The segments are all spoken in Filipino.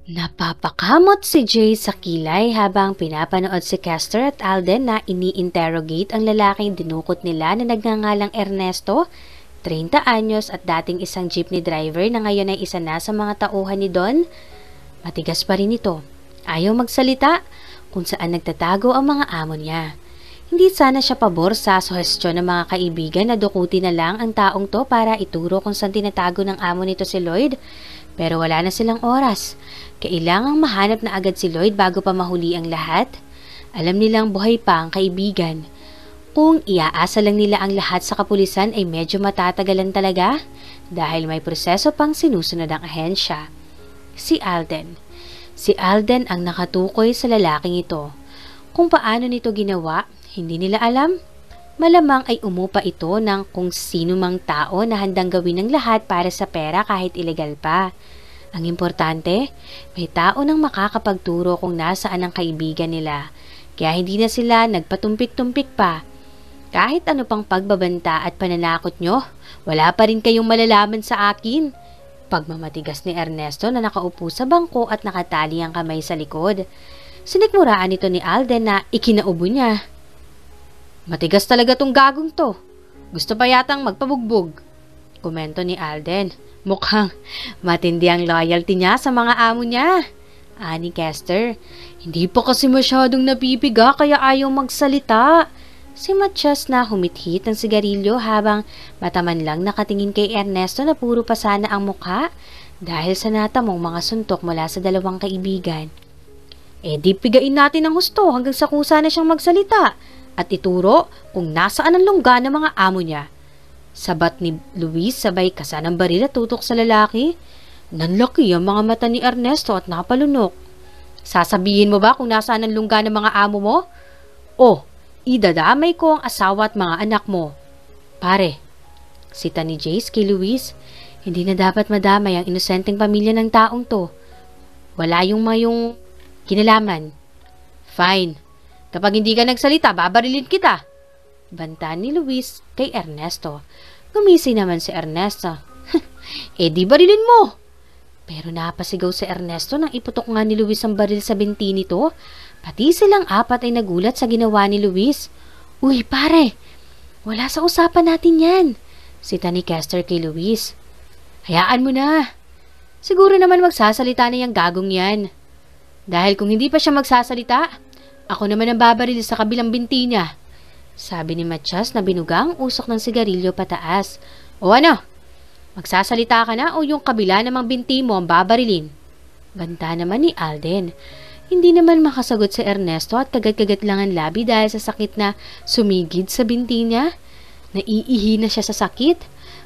Napapakamot si Jay sa kilay habang pinapanood si Kester at Alden na ini-interrogate ang lalaking dinukot nila na nagngangalang Ernesto, 30 anyos at dating isang jeepney driver na ngayon ay isa na sa mga tauhan ni Don. Matigas pa rin ito. Ayaw magsalita kung saan nagtatago ang mga amo niya. Hindi sana siya pabor sa suhestyon ng mga kaibigan na dukutin na lang ang taong to para ituro kung saan tinatago ng amo nito si Lloyd. Pero wala na silang oras. Kailangang mahanap na agad si Lloyd bago pa mahuli ang lahat. Alam nilang buhay pa ang kaibigan. Kung iaasa lang nila ang lahat sa kapulisan ay medyo matatagalan talaga dahil may proseso pang sinusunod ang ahensya. Si Alden. Si Alden ang nakatukoy sa lalaking ito. Kung paano nito ginawa, hindi nila alam. Malamang ay umupa ito ng kung sino mang tao na handang gawin ng lahat para sa pera kahit ilegal pa. Ang importante, may tao nang makakapagturo kung nasaan ang kaibigan nila. Kaya hindi na sila nagpatumpik-tumpik pa. Kahit ano pang pagbabanta at pananakot nyo, wala pa rin kayong malalaman sa akin. Pagmamatigas ni Ernesto na nakaupo sa bangko at nakatali ang kamay sa likod. Sinikmuraan ito ni Alden na ikinaubo niya. Matigas talaga tong gagong to. Gusto pa yatang magpabugbog. Komento ni Alden. Mukhang matindi ang loyalty niya sa mga amo niya. Ani Kester. Hindi pa kasi masyadong nabibiga kaya ayaw magsalita. Si Matias na humithit ng sigarilyo habang mataman lang nakatingin kay Ernesto na puro pa sana ang mukha dahil sa natamong mga suntok mula sa dalawang kaibigan. Di pigain natin ang husto hanggang sa kusa na siyang magsalita at ituro kung nasaan ang lungga ng mga amo niya. Sabat ni Luis sabay kasa ng baril at tutok sa lalaki. Nanlaki ang mga mata ni Ernesto at napalunok. Sasabihin mo ba kung nasaan ang lungga ng mga amo mo? Idadamay ko ang asawa at mga anak mo. Pare, sita ni Jace kay Luis, hindi na dapat madamay ang inosenteng pamilya ng taong to. Wala yung mayong kinalaman. Fine. Kapag hindi ka nagsalita, babarilin kita. Banta ni Luis kay Ernesto. Gumisi naman si Ernesto. Di barilin mo. Pero napasigaw si Ernesto nang iputok nga ni Luis ang baril sa binti nito. Pati silang apat ay nagulat sa ginawa ni Luis. Uy pare, wala sa usapan natin yan. Sita ni Kester kay Luis. Hayaan mo na. Siguro naman magsasalita na yung gagong yan. Dahil kung hindi pa siya magsasalita, ako naman ang babaril sa kabilang binti niya. Sabi ni Matias na binuga ang usok ng sigarilyo pataas. O ano? Magsasalita ka na o yung kabila namang binti mo ang babarilin? Banta naman ni Alden. Hindi naman makasagot si Ernesto at kagat-kagat lang ang labi dahil sa sakit na sumigid sa binti niya. Naiihi na siya sa sakit.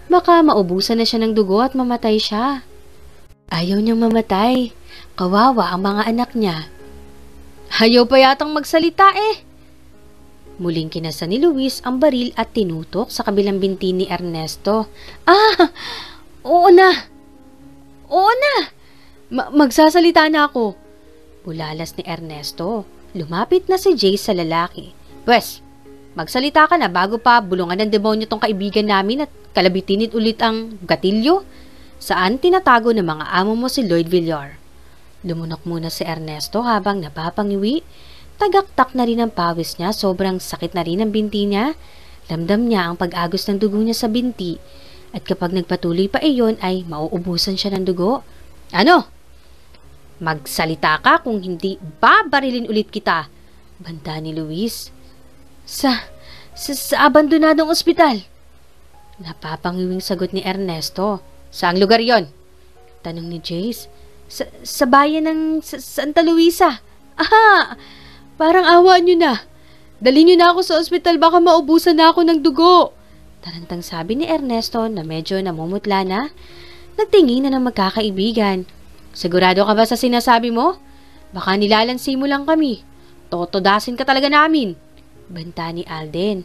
Baka maubusan na siya ng dugo at mamatay siya. Ayaw niyang mamatay. Kawawa ang mga anak niya. Ayaw pa yatang magsalita eh. Muling kinasa ni Luis ang baril at tinutok sa kabilang binti ni Ernesto. Oo na. Oo na. Magsasalita na ako. Bulalas ni Ernesto. Lumapit na si Jay sa lalaki. Pwes, magsalita ka na bago pa bulungan ng demonyo tong kaibigan namin at kalabitinit ulit ang gatilyo. Saan tinatago ng mga amo mo si Lloyd Villar? Lumunok muna si Ernesto habang napapangiwi. Tagaktak na rin ang pawis niya, sobrang sakit na rin ang binti niya. Ramdam niya ang pag-agos ng dugo niya sa binti. At kapag nagpatuloy pa iyon ay mauubusan siya ng dugo. Ano? Magsalita ka kung hindi babarilin ulit kita. Banta ni Luis. Sa abandonadong ospital. Napapangiwing sagot ni Ernesto. Saang lugar yon? Tanong ni Jace. Sa bayan ng Santa Luisa. Parang awa nyo na. Dali nyo na ako sa ospital, baka maubusan na ako ng dugo. Tarantang sabi ni Ernesto na medyo namumutla na. Nagtingin na ng magkakaibigan. Sigurado ka ba sa sinasabi mo? Baka nilalansi mo lang kami. Totodasin ka talaga namin. Banta ni Alden.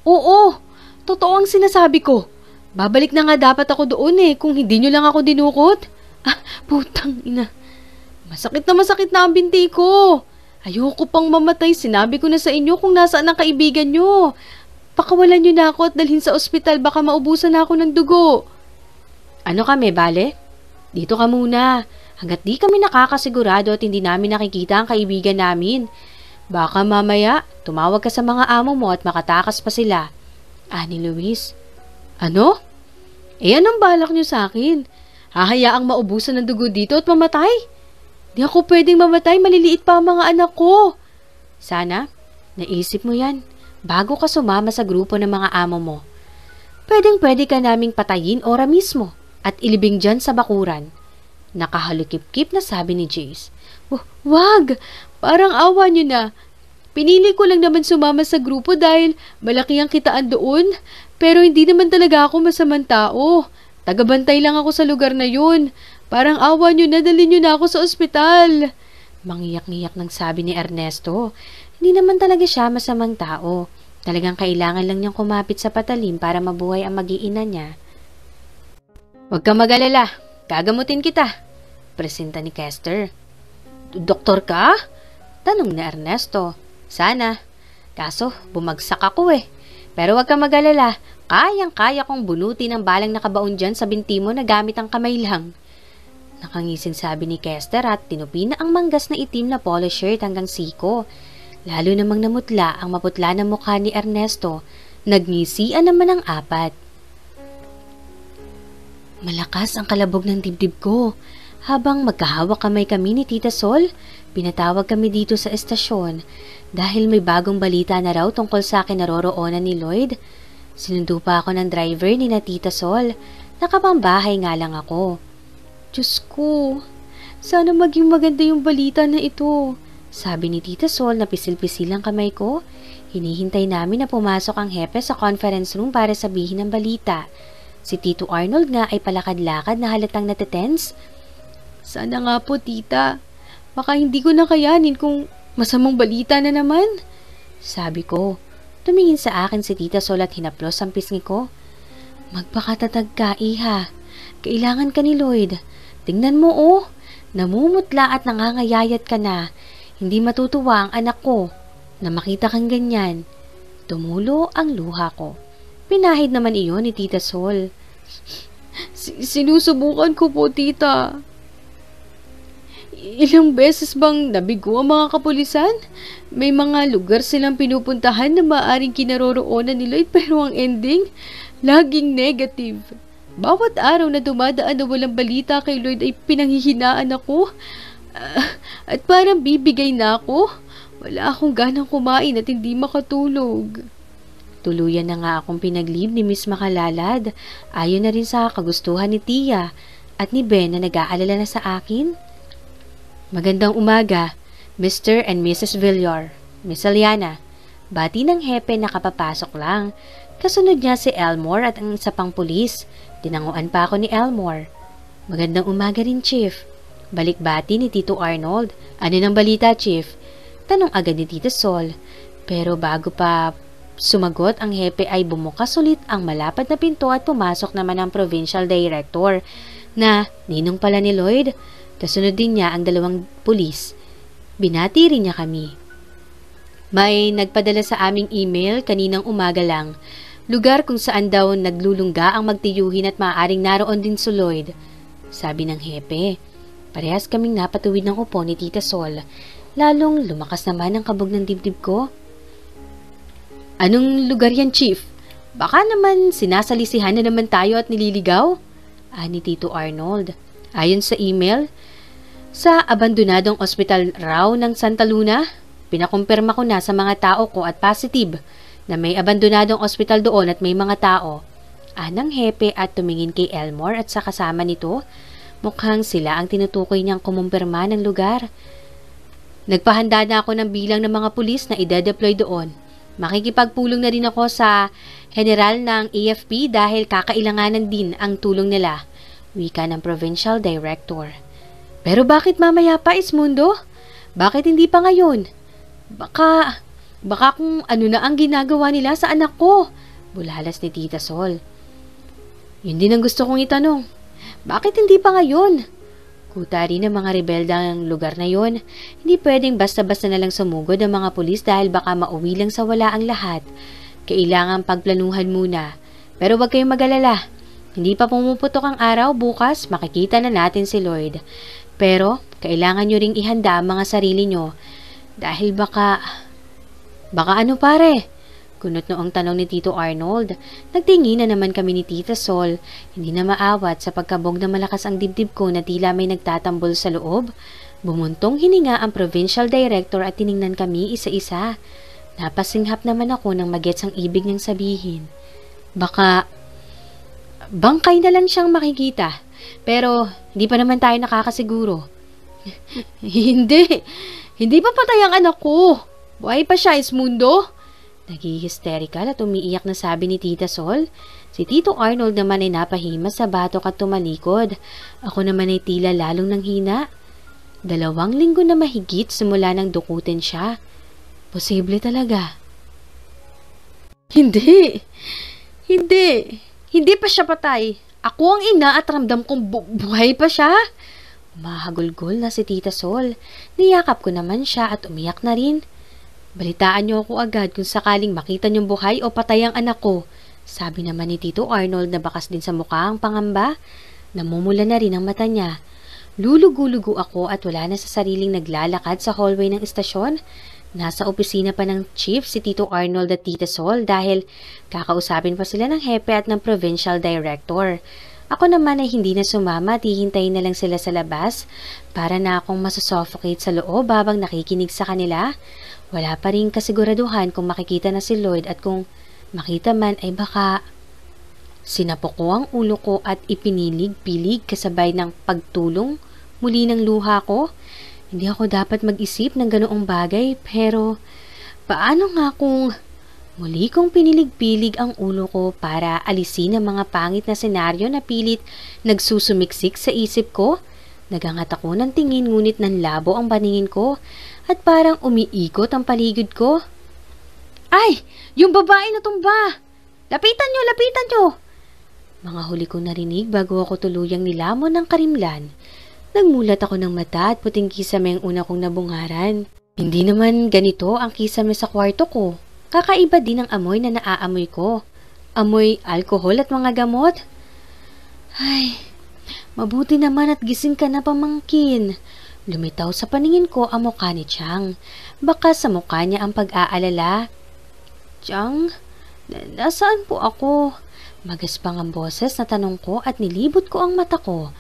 Oo. Totoo ang sinasabi ko. Babalik na nga dapat ako doon kung hindi nyo lang ako dinukot. Putang ina. Masakit na ang binti ko. Ayoko pang mamatay. Sinabi ko na sa inyo kung nasaan ang kaibigan nyo. Pakawalan nyo na ako at dalhin sa ospital. Baka maubusan na ako ng dugo. Ano kami, bale? Dito ka muna. Hanggat di kami nakakasigurado at hindi namin nakikita ang kaibigan namin. Baka mamaya, tumawag ka sa mga amo mo at makatakas pa sila. Ani Luis. Ano? Anong balak niyo sa akin? Hahayaang maubusan ng dugo dito at mamatay? Di ako pwedeng mamatay, maliliit pa ang mga anak ko. Sana, naisip mo yan bago ka sumama sa grupo ng mga amo mo. Pwedeng-pwede ka naming patayin ora mismo at ilibing dyan sa bakuran. Nakahalukip-kip na sabi ni Jace. Wag! Parang awa niyo na. Pinili ko lang naman sumama sa grupo dahil malaki ang kitaan doon. Pero hindi naman talaga ako masamang tao. Tagabantay lang ako sa lugar na yun. Parang awa niyo na, dalhin niyo na ako sa ospital. Mangiyak-ngiyak nang sabi ni Ernesto. Hindi naman talaga siya masamang tao. Talagang kailangan lang niyang kumapit sa patalim para mabuhay ang mag-iina niya. Huwag kang mag-alala. Gagamutin kita. Presenta ni Kester. Doktor ka? Tanong ni Ernesto. Sana. Kaso, bumagsak ako eh. Pero huwag kang mag-alala. Kayang-kaya kong bunutin ang balang nakabaon dyan sa binti mo na gamit ang kamay lang. Nakangising sabi ni Kester at tinupi na ang manggas na itim na polo shirt hanggang siko. Lalo namang namutla ang maputla na mukha ni Ernesto. Nagngisian naman ang apat. Malakas ang kalabog ng dibdib ko. Habang magkahawak kamay kami ni Tita Sol, pinatawag kami dito sa estasyon dahil may bagong balita na raw tungkol sa akin naroroonan ni Lloyd. Sinundo pa ako ng driver ni na Tita Sol. Nakapambahay nga lang ako. Diyos ko, sana maging maganda yung balita na ito. Sabi ni Tita Sol na pisil-pisil ang kamay ko. Hinihintay namin na pumasok ang hepe sa conference room para sabihin ang balita. Si Tito Arnold nga ay palakad-lakad na halatang natitense. Sana nga po, tita. Baka hindi ko na kayanin kung masamang balita na naman. Sabi ko. Tumingin sa akin si Tita Sol at hinaplos ang pisngi ko. Magpakatatag ka, iha. Kailangan ka ni Lloyd. Tingnan mo, oh. Namumutla at nangangayayat ka na. Hindi matutuwa ang anak ko na makita kang ganyan. Tumulo ang luha ko. Pinahid naman iyon ni Tita Sol. Sinusubukan ko po, tita. Ilang beses bang nabigo ang mga kapulisan? May mga lugar silang pinupuntahan na maaaring kinaroroonan ni Lloyd pero ang ending, laging negative. Bawat araw na dumadaan na walang balita kay Lloyd ay pinanghihinaan ako. At parang bibigay na ako. Wala akong ganang kumain at hindi makatulog. Tuluyan na nga akong pinaglib ni Miss Makalalad. Ayon na rin sa kagustuhan ni Tia at ni Ben na nag-aalala na sa akin. Magandang umaga, Mr. and Mrs. Villar, Miss Aliana. Bati ng hepe na kapapasok lang. Kasunod niya si Elmore at ang isa pang pulis. Tinanguan pa ako ni Elmore. Magandang umaga rin, Chief. Balik-bati ni Tito Arnold. Ano ng balita, Chief? Tanong agad ni Tita Sol. Pero bago pa sumagot ang hepe ay bumukas ulit ang malapad na pinto at pumasok naman ang provincial director na ninong pala ni Lloyd. Kasunod din niya ang dalawang pulis. Binati rin niya kami. May nagpadala sa aming email kaninang umaga lang. Lugar kung saan daw naglulungga ang magtiyuhin at maaaring naroon din si Lloyd. Sabi ng hepe. Parehas kaming napatuwid ng upo ni Tita Sol. Lalong lumakas naman ang kabog ng dibdib ko. Anong lugar yan, Chief? Baka naman sinasalisihan na naman tayo at nililigaw? Ani Tito Arnold. Ayon sa email, sa abandonadong ospital raw ng Santa Luna, pinakumpirma ko na sa mga tao ko at positive na may abandonadong ospital doon at may mga tao. Anang hepe at tumingin kay Elmore at sa kasama nito, mukhang sila ang tinutukoy niyang kumumpirma ng lugar. Nagpahanda na ako ng bilang ng mga pulis na ide-deploy doon. Makikipagpulong na rin ako sa general ng AFP dahil kakailanganan din ang tulong nila. Wika ng provincial director. Pero bakit mamaya pa, Ismundo? Bakit hindi pa ngayon? Baka kung ano na ang ginagawa nila sa anak ko. Bulalas ni Tita Sol. Yun din ang gusto kong itanong. Bakit hindi pa ngayon? Kuta rin ng mga rebelda ng lugar na yon. Hindi pwedeng basta-basta na lang sumugod ang mga pulis dahil baka mauwi lang sa wala ang lahat. Kailangan pagplanuhan muna. Pero wag kayong mag-alala. Hindi pa pumuputok ang araw, bukas makikita na natin si Lloyd. Pero, kailangan nyo ring ihanda ang mga sarili nyo. Dahil baka ano pare? Kunot noong tanong ni Tito Arnold. Nagtingin na naman kami ni Tita Sol. Hindi na maawat sa pagkabog na malakas ang dibdib ko na tila may nagtatambol sa loob. Bumuntong hininga ang provincial director at tiningnan kami isa-isa. Napasinghap naman ako nang magets ang ibig niyang sabihin. Baka bangkay na lang siyang makikita. Pero hindi pa naman tayo nakakasiguro. Hindi pa patay ang anak ko. Buhay pa siya, Ismundo. Naghi-hysterical at umiiyak na sabi ni Tita Sol. Si Tito Arnold naman ay napahimas sa batok at tumalikod. Ako naman ay tila lalong nanghina. 2 linggo na mahigit simula nang dukutin siya. Posible talaga. Hindi pa siya patay. Ako ang ina at ramdam kong buhay pa siya. Umahagulgol na si Tita Sol. Niyakap ko naman siya at umiyak na rin. Balitaan niyo ako agad kung sakaling makita niyong buhay o patay ang anak ko. Sabi naman ni Tito Arnold na bakas din sa mukha ang pangamba. Namumula na rin ang mata niya. Lulugo-lugo ako at wala na sa sariling naglalakad sa hallway ng istasyon. Nasa opisina pa ng chief si Tito Arnold at Tita Sol dahil kakausapin pa sila ng hepe at ng provincial director. Ako naman ay hindi na sumama at hihintayin na lang sila sa labas para na akong masusuffocate sa loob habang nakikinig sa kanila. Wala pa rin kasiguraduhan kung makikita na si Lloyd at kung makita man ay baka sinapok ko ang ulo ko at ipinilig-pilig kasabay ng pagtulong muli ng luha ko. Hindi ako dapat mag-isip ng ganoong bagay pero paano nga kung muli kong pinilig-pilig ang ulo ko para alisin ang mga pangit na senaryo na pilit nagsusumiksik sa isip ko? Nagangat ako ng tingin ngunit nanlabo ang paningin ko at parang umiikot ang paligid ko. Ay! Yung babae na tumba! Lapitan nyo! Mga huli kong narinig bago ako tuluyang nilamon ng karimlan. Nagmulat ako ng mata at puting kisame ang una kong nabungaran. Hindi naman ganito ang kisame sa kwarto ko. Kakaiba din ang amoy na naaamoy ko. Amoy alkohol at mga gamot. Ay, mabuti naman at gising ka na pamangkin. Lumitaw sa paningin ko ang mukha ni Chang. Baka sa mukha niya ang pag-aalala. Chang, nasaan po ako? Magaspang ang boses na tanong ko at nilibot ko ang mata ko.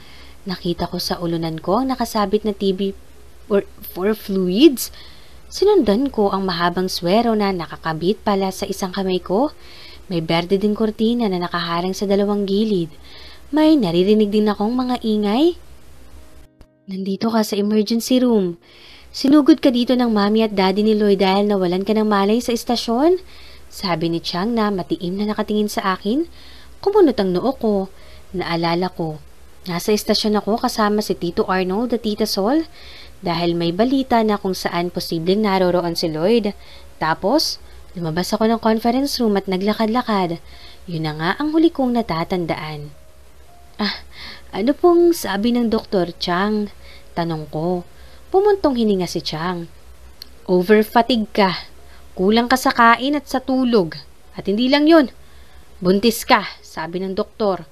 Nakita ko sa ulunan ko ang nakasabit na TV for fluids. Sinundan ko ang mahabang swero na nakakabit pala sa isang kamay ko. May berde din kortina na nakaharang sa 2 gilid. May naririnig din akong mga ingay. Nandito ka sa emergency room. Sinugod ka dito ng mami at daddy ni Lloyd dahil nawalan ka ng malay sa istasyon? Sabi ni Chang na matiim na nakatingin sa akin. Kumunot ang noo ko. Naalala ko. Nasa istasyon ako kasama si Tito Arnold at Tita Sol dahil may balita na kung saan posibleng naroroon si Lloyd. Tapos, lumabas ako ng conference room at naglakad-lakad. Yun na nga ang huli kong natatandaan. Ano pong sabi ng Dr. Chang? Tanong ko. Pumuntong hininga si Chang. Overfatigue ka. Kulang ka sa kain at sa tulog. At hindi lang yun. Buntis ka, sabi ng doktor.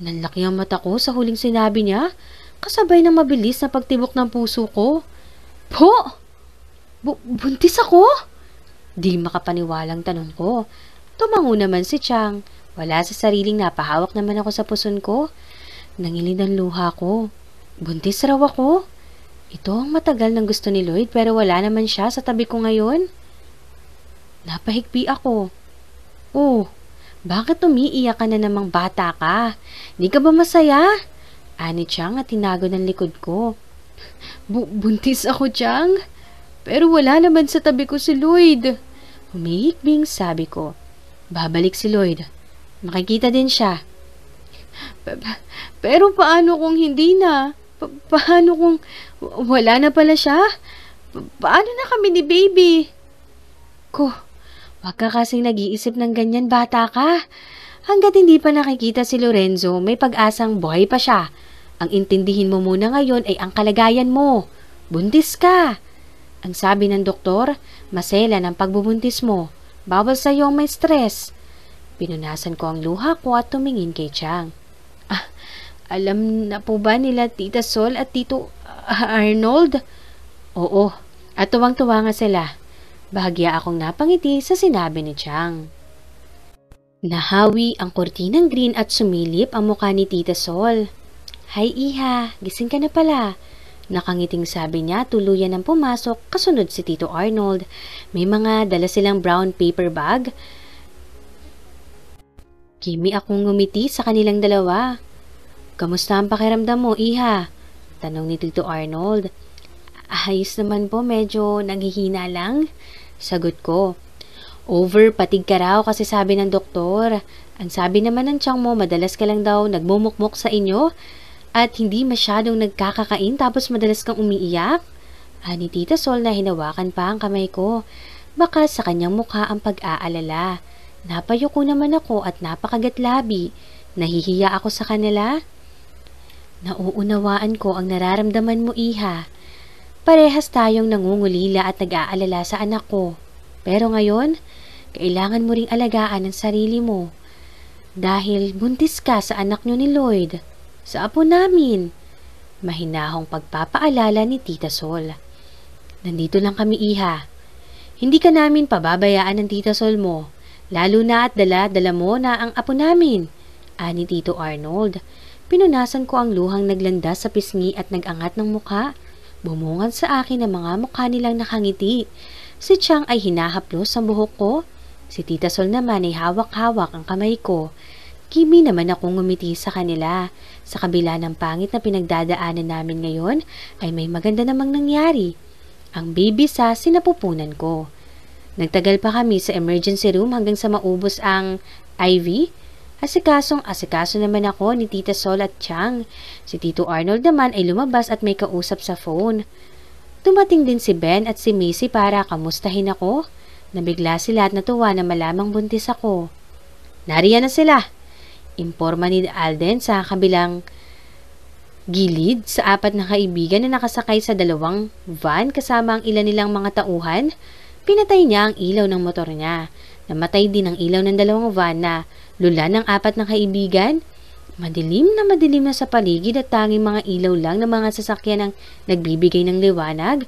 Nanlaki ang mata ko sa huling sinabi niya. Kasabay ng mabilis na pagtibok ng puso ko. Po! Buntis ako? Di makapaniwalang tanong ko. Tumango naman si Chang. Wala sa sariling napahawak naman ako sa puson ko. Nangilid ang luha ko. Buntis raw ako. Ito ang matagal ng gusto ni Lloyd pero wala naman siya sa tabi ko ngayon. Napahigpi ako. Oh, bakit umiiyak ka na namang bata ka? Di ka ba masaya? Ani Chang at tinago ng likod ko. Buntis ako, Chang. Pero wala naman sa tabi ko si Lloyd. Humihikbing sabi ko. Babalik si Lloyd. Makikita din siya. Pero paano kung hindi na? Paano kung wala na pala siya? Paano na kami ni baby? Wag ka kasing nag-iisip ng ganyan, bata ka. Hanggat hindi pa nakikita si Lorenzo, may pag-asang buhay pa siya. Ang intindihin mo muna ngayon ay ang kalagayan mo. Buntis ka. Ang sabi ng doktor, masela ng pagbubuntis mo. Bawal sa'yo ang may stress. Pinunasan ko ang luha ko at tumingin kay Chang. Alam na po ba nila Tita Sol at Tito Arnold? Oo, at tuwang-tuwa nga sila. Bahagya akong napangiti sa sinabi ni Chang. Nahawi ang kortinang green at sumilip ang mukha ni Tita Sol. Hay iha, gising ka na pala. Nakangiting sabi niya, tuluyan ang pumasok, kasunod si Tito Arnold. May mga dala silang brown paper bag. Kimi akong ngumiti sa kanilang dalawa. Kamusta ang pakiramdam mo, iha? Tanong ni Tito Arnold. Ayos naman po, medyo naghihina lang. Sagot ko. Overpatig ka raw kasi sabi ng doktor. Ang sabi naman ng tiyang mo, madalas ka lang daw nagmumukmok sa inyo at hindi masyadong nagkakakain tapos madalas kang umiiyak. Ni Tita Sol na hinawakan pa ang kamay ko. Baka sa kanyang mukha ang pag-aalala. Napayuko naman ako at napakagatlabi. Nahihiya ako sa kanila. Nauunawaan ko ang nararamdaman mo, iha. Parehas tayong nangungulila at nag-aalala sa anak ko. Pero ngayon, kailangan mo ring alagaan ang sarili mo. Dahil buntis ka sa anak nyo ni Lloyd. Sa apo namin. Mahinahong pagpapaalala ni Tita Sol. Nandito lang kami, iha. Hindi ka namin pababayaan ng Tita Sol mo. Lalo na at dala mo na ang apo namin. Ani Tito Arnold. Pinunasan ko ang luhang naglandas sa pisngi at nagangat ng mukha. Bumungan sa akin ang mga mukha nilang nakangiti. Si Chang ay hinahaplos ang buhok ko. Si Tita Sol naman ay hawak-hawak ang kamay ko. Kimi naman akong ngumiti sa kanila. Sa kabila ng pangit na pinagdadaanan namin ngayon, ay may maganda namang nangyari. Ang baby sa sinapupunan ko. Nagtagal pa kami sa emergency room hanggang sa maubos ang IV. Asikaso naman ako ni Tita Sol at Chang. Si Tito Arnold naman ay lumabas at may kausap sa phone. Dumating din si Ben at si Missy para kamustahin ako. Nabigla sila at natuwa na malamang buntis ako. Nariyan na sila. Imporma ni Alden sa kabilang gilid sa apat na kaibigan na nakasakay sa dalawang van kasama ang ilan nilang mga tauhan. Pinatay niya ang ilaw ng motor niya. Namatay din ang ilaw ng dalawang van na lula ng apat na kaibigan. Madilim na sa paligid at tanging mga ilaw lang ng mga sasakyan ang nagbibigay ng liwanag.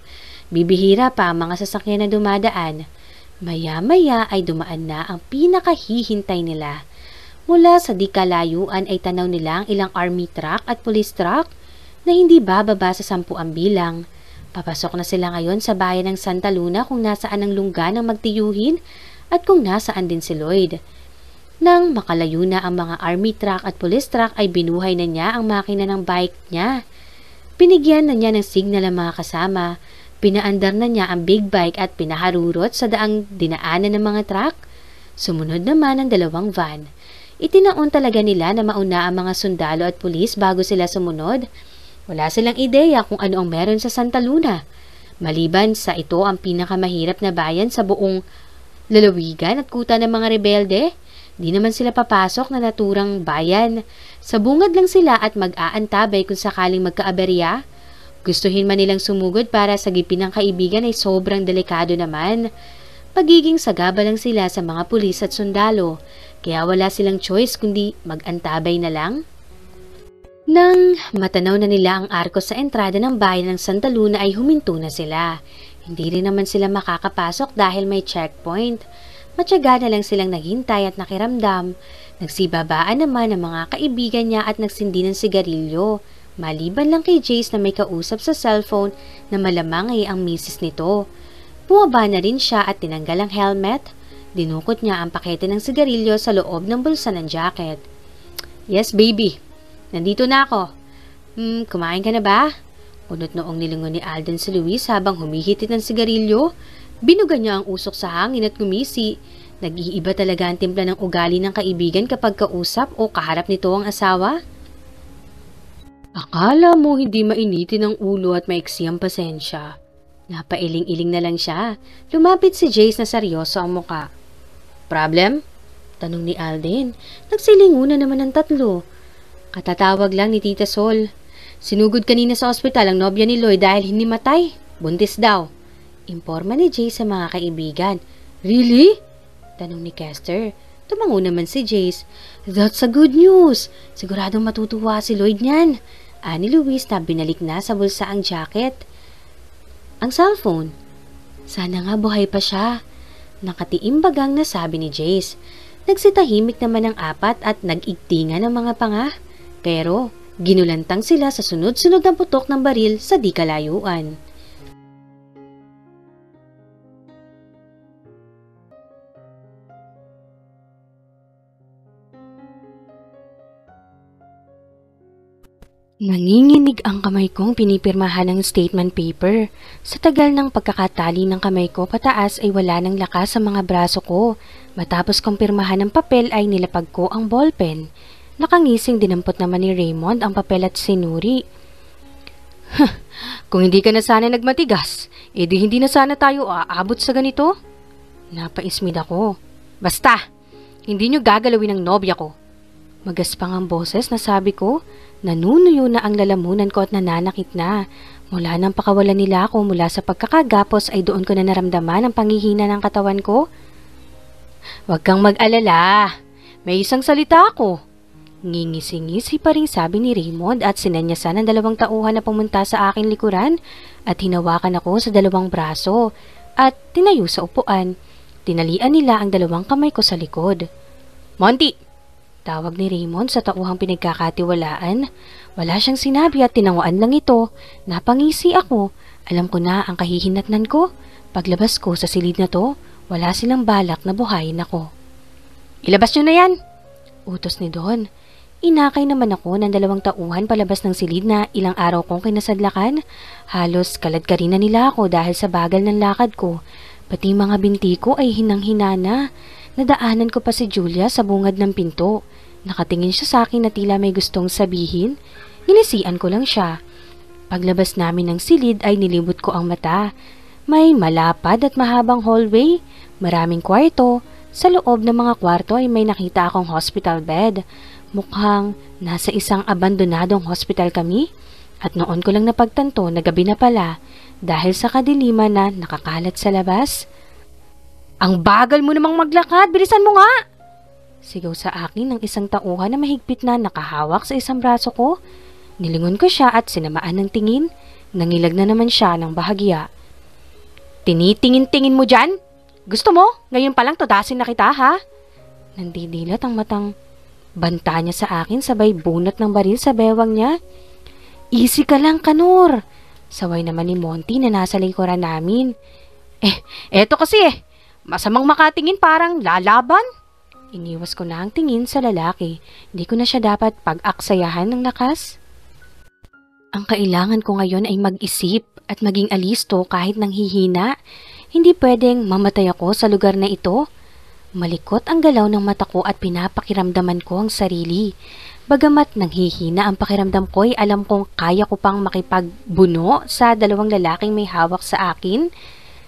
Bibihira pa ang mga sasakyan na dumadaan. Maya-maya ay dumaan na ang pinakahihintay nila. Mula sa di kalayuan ay tanaw nila ang ilang army truck at police truck na hindi bababa sa 10 ang bilang. Papasok na sila ngayon sa bayan ng Santa Luna kung nasaan ang lungga ng magtiyuhin at kung nasaan din si Lloyd. Nang makalayo na ang mga army truck at police truck ay binuhay na niya ang makina ng bike niya. Pinigyan na niya ng signal ang mga kasama. Pinaandar na niya ang big bike at pinaharurot sa daang dinaanan ng mga truck. Sumunod naman ang dalawang van. Itinaon talaga nila na mauna ang mga sundalo at pulis bago sila sumunod. Wala silang ideya kung ano ang meron sa Santa Luna. Maliban sa ito ang pinakamahirap na bayan sa buong lalawigan at kuta ng mga rebelde. Di naman sila papasok na naturang bayan. Sa bungad lang sila at mag-aantabay kung sakaling magkaaberya. Gustuhin man nilang sumugod para sagipin ng kaibigan ay sobrang delikado naman. Pagiging sagaba lang sila sa mga pulis at sundalo. Kaya wala silang choice kundi mag-antabay na lang. Nang matanaw na nila ang arko sa entrada ng bayan ng Santa Luna ay huminto na sila. Hindi rin naman sila makakapasok dahil may checkpoint. Matyaga na lang silang naghintay at nakiramdam. Nagsibabaan naman ang mga kaibigan niya at nagsindi ng sigarilyo. Maliban lang kay Jace na may kausap sa cellphone na malamang ay ang misis nito. Bumaba na rin siya at tinanggal ang helmet. Dinukot niya ang pakete ng sigarilyo sa loob ng bulsa ng jacket. Yes, baby. Nandito na ako. Kumain ka na ba? Unot noong nilingon ni Alden si Luis habang humihitit ng sigarilyo. Binuga niya ang usok sa hangin at gumisi. Nag-iiba talaga ang timpla ng ugali ng kaibigan kapag kausap o kaharap nito ang asawa. Akala mo hindi mainitin ang ulo at maiksi ang pasensya. Napailing-iling na lang siya. Lumapit si Jace na seryoso ang muka. Problem? Tanong ni Alden. Nagsilingunan naman ng tatlo. Katatawag lang ni Tita Sol. Sinugod kanina sa ospital ang nobya ni Lloyd dahil hindi matay. Buntis daw. Imporma ni Jace sa mga kaibigan. Really? Tanong ni Kester. Tumango naman si Jace. That's a good news. Siguradong matutuwa si Lloyd niyan. Ani Luis na binalik na sa bulsa ang jacket. Ang cellphone. Sana nga buhay pa siya. Nakatiimbagang nasabi ni Jace. Nagsitahimik naman ang apat at nag-igtingan ng mga panga. Pero ginulantang sila sa sunod-sunod na putok ng baril sa di kalayuan. Nanginginig ang kamay kong pinipirmahan ng statement paper. Sa tagal ng pagkakatali ng kamay ko pataas ay wala ng lakas sa mga braso ko. Matapos kong pirmahan ng papel ay nilapag ko ang ballpen. Nakangising dinampot naman ni Raymond ang papel at sinuri. Kung hindi ka na sana nagmatigas, edi hindi na sana tayo aabot sa ganito. Napaismid ako. Basta, hindi nyo gagalawin ang nobya ko. Magaspang ang boses na sabi ko. Nanunuyo na ang lalamunan ko at nananakit na. Mula nang pakawalan nila ako mula sa pagkakagapos ay doon ko na naramdaman ang panghihina ng katawan ko. Huwag kang mag-alala. May isang salita ako. Ngingisi-ngisi pa rin sabi ni Raymond at sinanyasan ng 2 tauhan na pumunta sa aking likuran at hinawakan ako sa 2 braso at tinayo sa upuan. Tinalian nila ang 2 kamay ko sa likod. Monty! Tawag ni Raymond sa tauhang pinagkakatiwalaan. Wala siyang sinabi at tinanguan lang ito. Napangisi ako. Alam ko na ang kahihinatnan ko. Paglabas ko sa silid na to, wala silang balak na buhayin ako. Ilabas nyo na yan! Utos ni Don. Inakay naman ako ng 2 tauhan palabas ng silid na ilang araw kong kinasadlakan. Halos kalad-karina nila ako dahil sa bagal ng lakad ko. Pati mga binti ko ay hinang-hina na. Nadaanan ko pa si Julia sa bungad ng pinto. Nakatingin siya sa akin na tila may gustong sabihin. Nilisian ko lang siya. Paglabas namin ng silid ay nilibot ko ang mata. May malapad at mahabang hallway. Maraming kwarto. Sa loob ng mga kwarto ay may nakita akong hospital bed. Mukhang nasa isang abandonadong hospital kami. At noon ko lang napagtanto na gabi na pala dahil sa kadiliman na nakakalat sa labas. Ang bagal mo namang maglakad, bilisan mo nga! Sigaw sa akin ng isang tauhan na mahigpit na nakahawak sa isang braso ko. Nilingon ko siya at sinamaan ng tingin. Nangilag na naman siya ng bahagya. Tinitingin-tingin mo dyan? Gusto mo? Ngayon palang tudasin na kita, ha? Nandidilat ang matang banta niya sa akin sabay bunot ng baril sa bewang niya. Easy ka lang, Kanor! Saway naman ni Monty na nasa likuran namin. Eto kasi masamang makatingin parang lalaban. Iniwas ko na ang tingin sa lalaki. Hindi ko na siya dapat pag-aksayahan ng lakas. Ang kailangan ko ngayon ay mag-isip at maging alisto kahit nang hihina. Hindi pwedeng mamatay ako sa lugar na ito. Malikot ang galaw ng mata ko at pinapakiramdaman ko ang sarili. Bagamat nanghihina ang pakiramdam ko ay alam kong kaya ko pang makipagbuno sa 2 lalaking may hawak sa akin.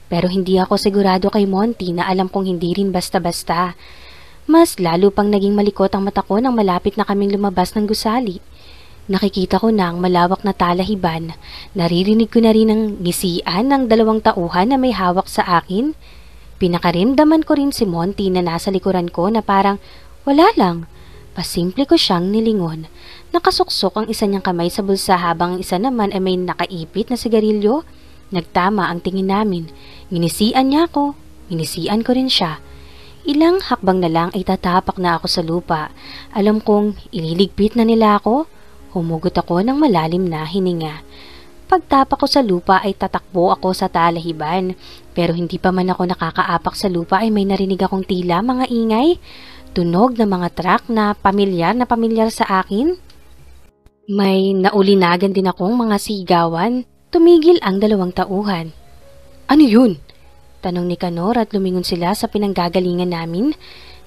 Pero hindi ako sigurado kay Monty na alam kong hindi rin basta-basta. Mas lalo pang naging malikot ang mata ko nang malapit na kaming lumabas ng gusali. Nakikita ko na ang malawak na talahiban. Naririnig ko na rin ang ngisian ng 2 tauhan na may hawak sa akin. Pinakarimdaman ko rin si Monty na nasa likuran ko na parang wala lang. Pasimple ko siyang nilingon. Nakasuksok ang isa niyang kamay sa bulsa habang ang isa naman ay may nakaipit na sigarilyo. Nagtama ang tingin namin. Nginisian niya ako. Nginisian ko rin siya. Ilang hakbang na lang ay tatapak na ako sa lupa. Alam kong ililigpit na nila ako. Humugot ako ng malalim na hininga. Pagtapak ko sa lupa ay tatakbo ako sa talahiban. Pero hindi pa man ako nakakaapak sa lupa ay may narinig akong tila mga ingay. Tunog ng mga truck na pamilyar sa akin. May naulinagan din akong mga sigawan. Tumigil ang 2 tauhan. Ano yun? Tanong ni Kanor at lumingon sila sa pinanggagalingan namin.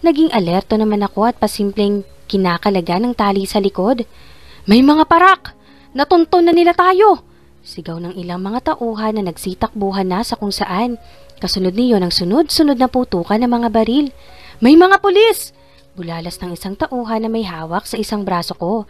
Naging alerto naman ako at pasimpleng kinakalaga ng tali sa likod. May mga parak! Natunton na nila tayo! Sigaw ng ilang mga tauhan na nagsitakbuhan na sa kung saan. Kasunod niyon ang sunod-sunod na putukan ng mga baril. May mga pulis! Bulalas ng isang tauhan na may hawak sa isang braso ko.